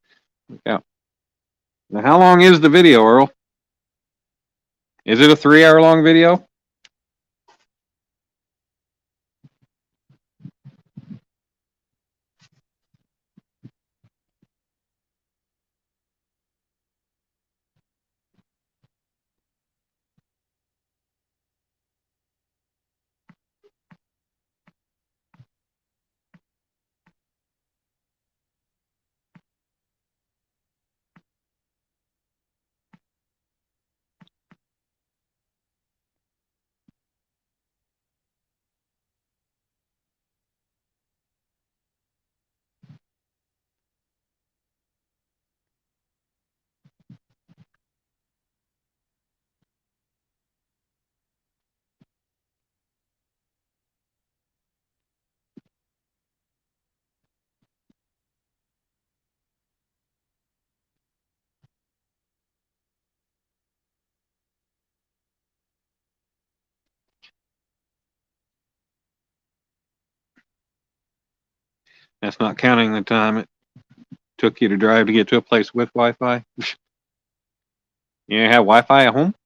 Yeah. Now, how long is the video, Earl? Is it a 3 hour long video? That's not counting the time it took you to drive to get to a place with Wi-Fi. You have Wi-Fi at home?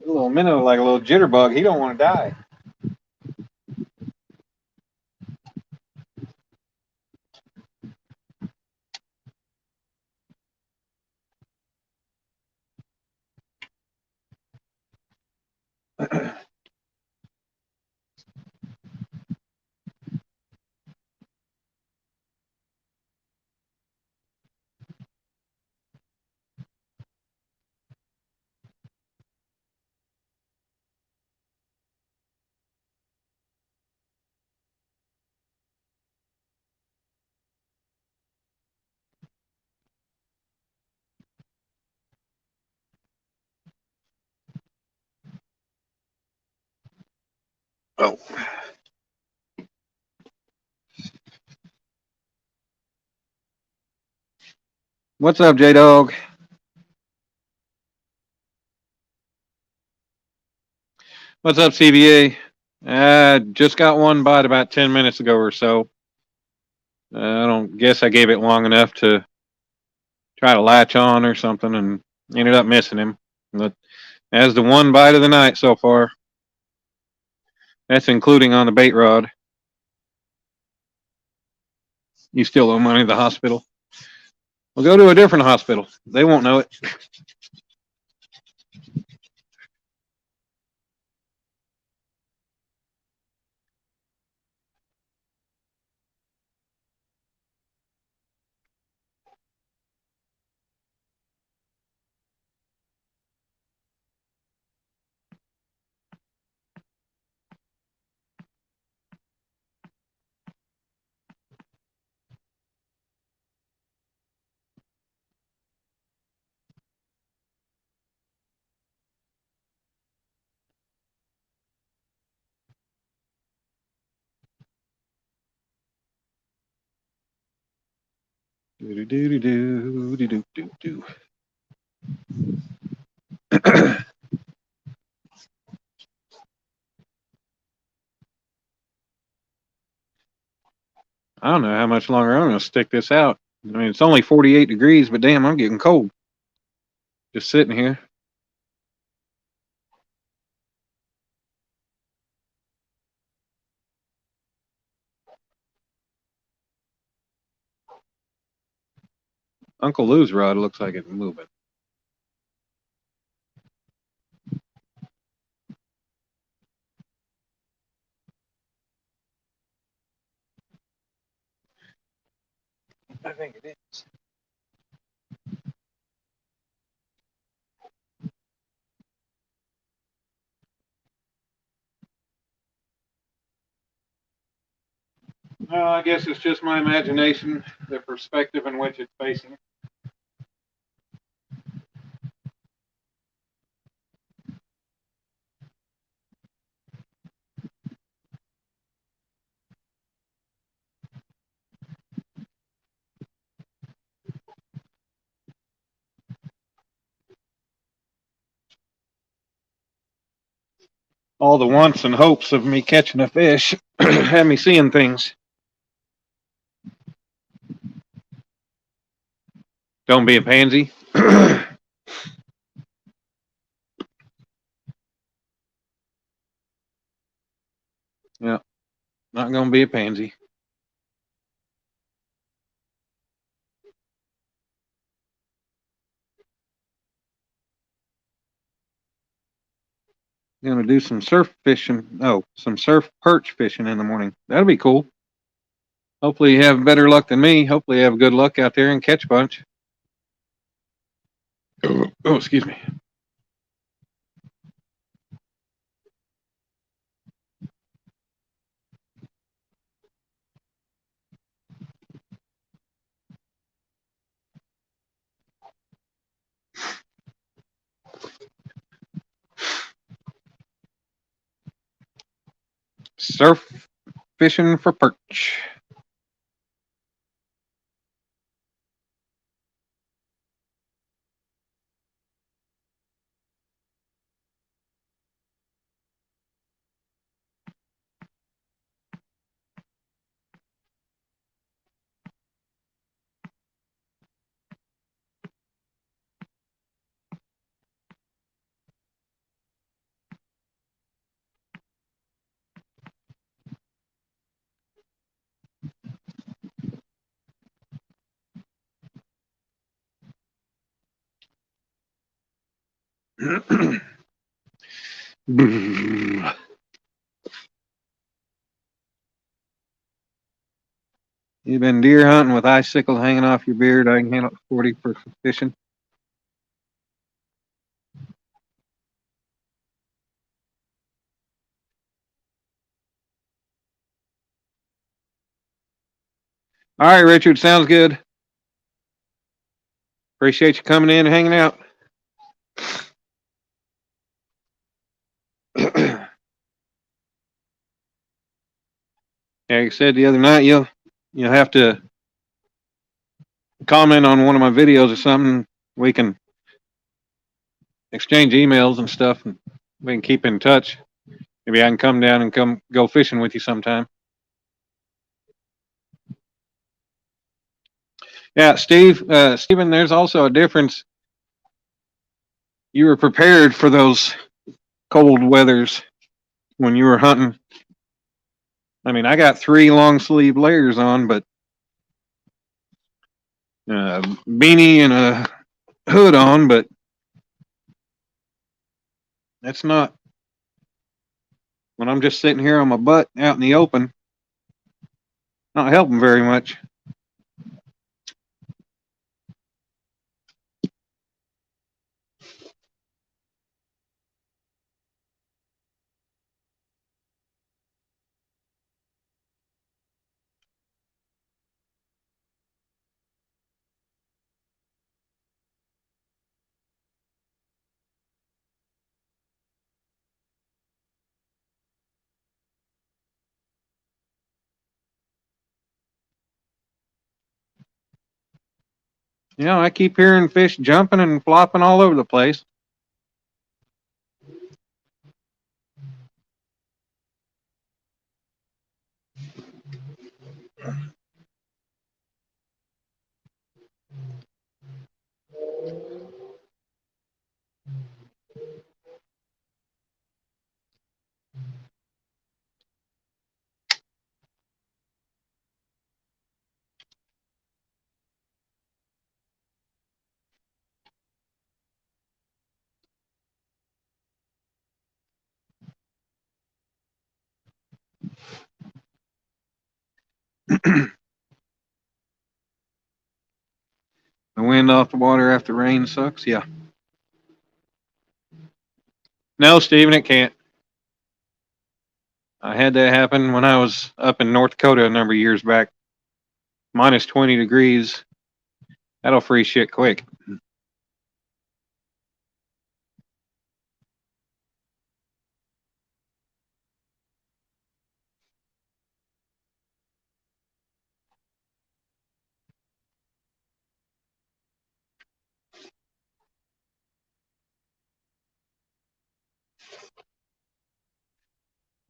A little minnow, like a little jitterbug. He don't want to die. Oh. What's up, J-Dog? What's up, CBA? Just got one bite about 10 minutes ago or so. I don't guess I gave it long enough to try to latch on or something and ended up missing him. But as the one bite of the night so far. That's including on the bait rod. You still owe money to the hospital. We'll go to a different hospital. They won't know it. Do do do do do do do do. I don't know how much longer I'm going to stick this out. I mean, it's only 48 degrees, but damn, I'm getting cold. Just sitting here. Uncle Lou's rod looks like it's moving. I think it is. I guess it's just my imagination, the perspective in which it's facing. All the wants and hopes of me catching a fish have me seeing things. Don't be a pansy. Yeah, not gonna be a pansy. Gonna do some surf fishing. Oh, some surf perch fishing in the morning. That'll be cool. Hopefully you have better luck than me. Hopefully you have good luck out there and catch a bunch. Oh, excuse me. Surf fishing for perch. You've been deer hunting with icicle hanging off your beard. I can handle 40 for fishing. All right, Richard, sounds good. Appreciate you coming in and hanging out. Like I said the other night, you'll have to comment on one of my videos or something. We can exchange emails and stuff, and we can keep in touch. Maybe I can come down and come go fishing with you sometime. Yeah, Stephen, there's also a difference. You were prepared for those cold weathers when you were hunting. I mean, I got 3 long sleeve layers on, but beanie and a hood on, but that's not when I'm just sitting here on my butt out in the open. Not helping very much. You know, I keep hearing fish jumping and flopping all over the place. wind off the water after rain sucks. Yeah. No, Steven, it can't. I had that happen when I was up in North Dakota a number of years back. Minus 20 degrees. That'll freeze shit quick.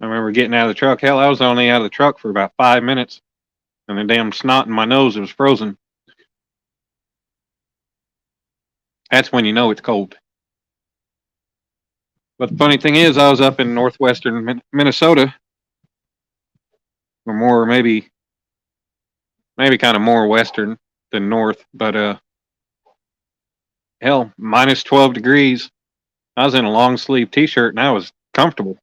I remember getting out of the truck. Hell, I was only out of the truck for about 5 minutes, and the damn snot in my nose, it was frozen. That's when you know it's cold. But the funny thing is, I was up in northwestern Minnesota, or more, maybe kind of more western than north. But hell, minus 12 degrees. I was in a long sleeve T-shirt and I was comfortable.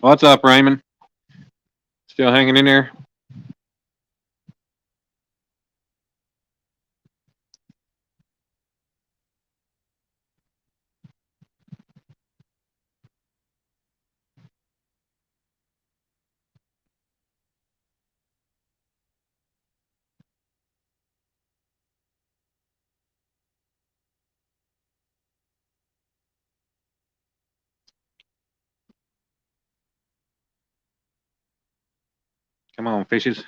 What's up, Raymond? Still hanging in there? Come on, fishes.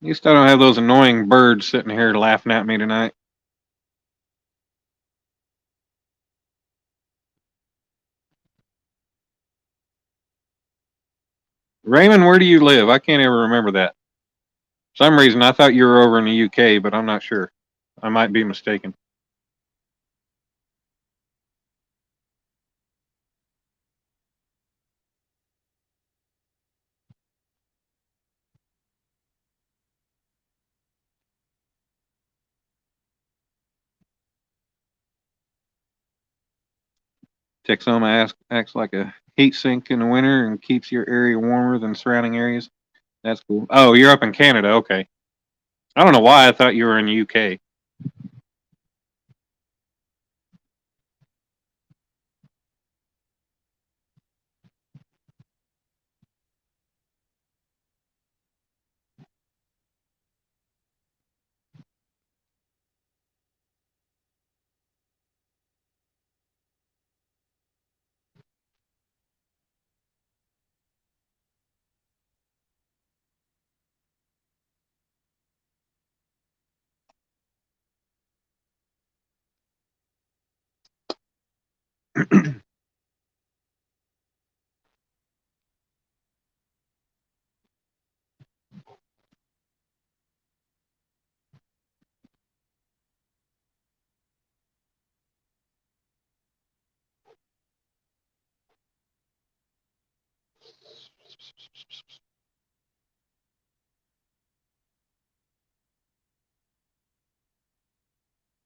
You still don't have those annoying birds sitting here laughing at me tonight. Raymond, where do you live? I can't ever remember that. For some reason, I thought you were over in the UK, but I'm not sure. I might be mistaken. Texoma acts like a heat sink in the winter and keeps your area warmer than surrounding areas. That's cool. Oh, you're up in Canada. Okay. I don't know why I thought you were in the UK.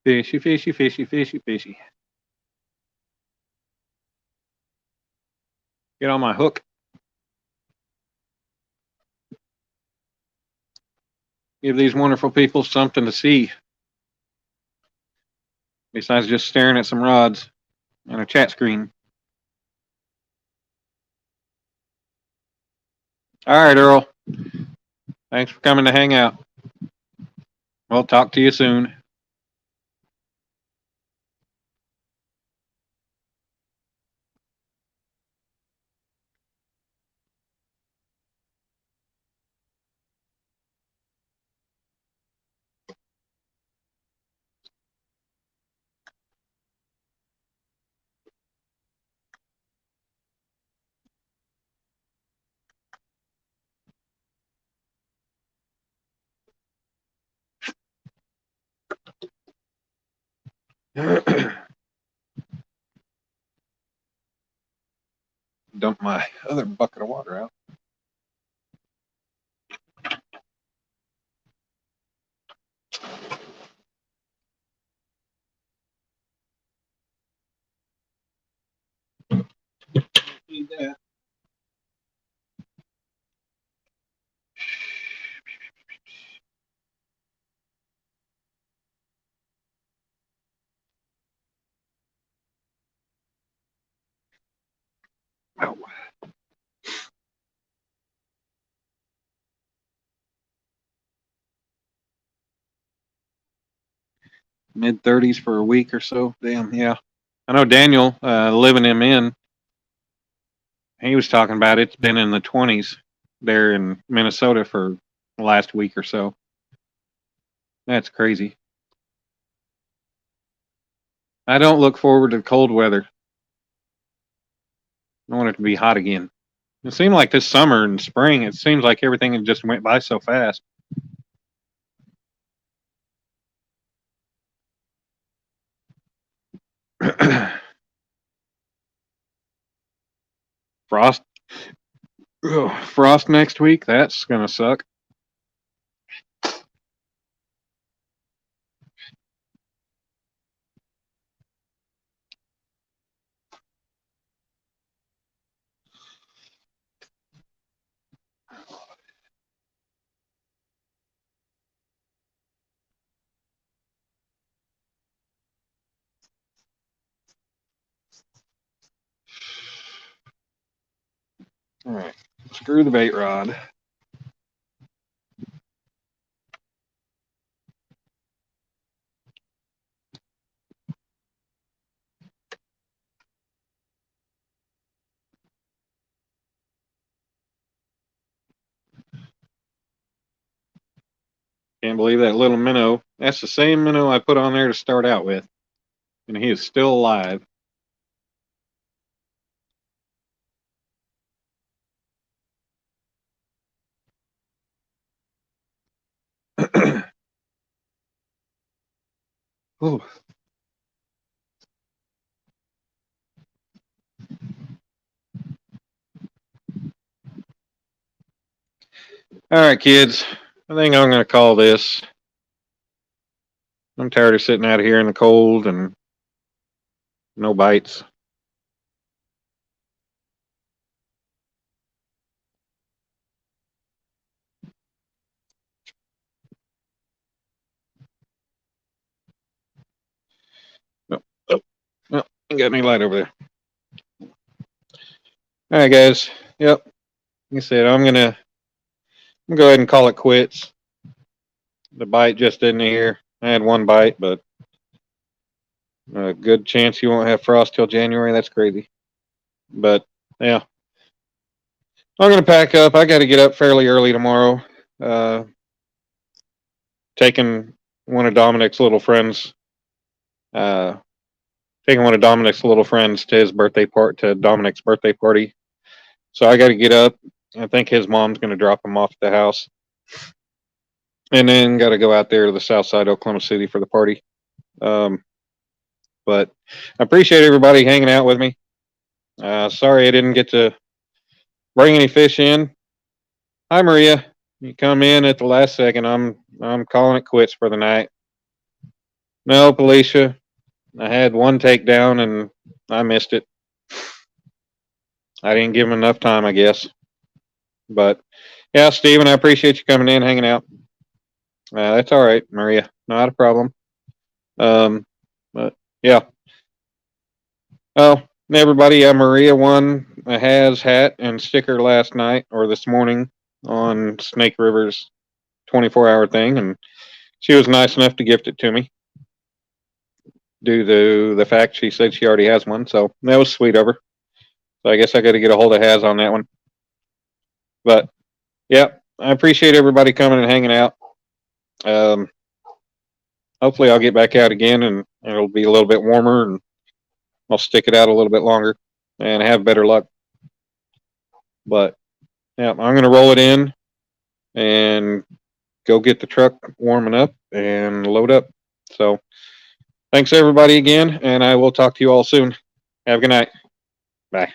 Fishy, fishy, fishy, fishy, fishy. Get on my hook. Give these wonderful people something to see besides just staring at some rods and a chat screen. All right, Earl. Thanks for coming to hang out. We'll talk to you soon. Dump my other bucket of water out. Need that. Oh. Mid-30s for a week or so. Damn, yeah. I know Daniel, living him in, he was talking about it's been in the 20s there in Minnesota for the last week or so. That's crazy. I don't look forward to cold weather. I want it to be hot again. It seemed like this summer and spring, it seems like everything just went by so fast. Frost. Ugh, frost next week. That's gonna suck. All right, screw the bait rod. Can't believe that little minnow. That's the same minnow I put on there to start out with, and he is still alive. Ooh. All right, kids. I think I'm gonna call this. I'm tired of sitting out here in the cold and no bites. Oh, oh, oh, ain't got any light over there. All right, guys. Yep. Like I said, I'm gonna go ahead and call it quits. The bite just isn't here. I had one bite, but a good chance you won't have frost till January. That's crazy. But yeah, I'm gonna pack up. I got to get up fairly early tomorrow. Uh, taking one of Dominic's little friends. Uh, taking one of Dominic's little friends to his birthday part to Dominic's birthday party. So I got to get up. I think his mom's gonna drop him off at the house, and then got to go out there to the south side of Oklahoma City for the party. Um, but I appreciate everybody hanging out with me. Sorry I didn't get to bring any fish in. Hi Maria, you come in at the last second. I'm calling it quits for the night. No, Alicia, I had one takedown and I missed it. I didn't give him enough time, I guess. But yeah, Steven, I appreciate you coming in, hanging out. That's all right, Maria, not a problem. But yeah. Oh, everybody, Maria won a Has hat and sticker last night or this morning on Snake River's 24-hour thing, and she was nice enough to gift it to me due to the fact she said she already has one. So that was sweet of her. So I guess I got to get a hold of Has on that one. But yeah, I appreciate everybody coming and hanging out. Um, hopefully I'll get back out again and it'll be a little bit warmer and I'll stick it out a little bit longer and have better luck. But yeah, I'm going to roll it in and go get the truck warming up and load up. So Thanks everybody again, and I will talk to you all soon. Have a good night. Bye.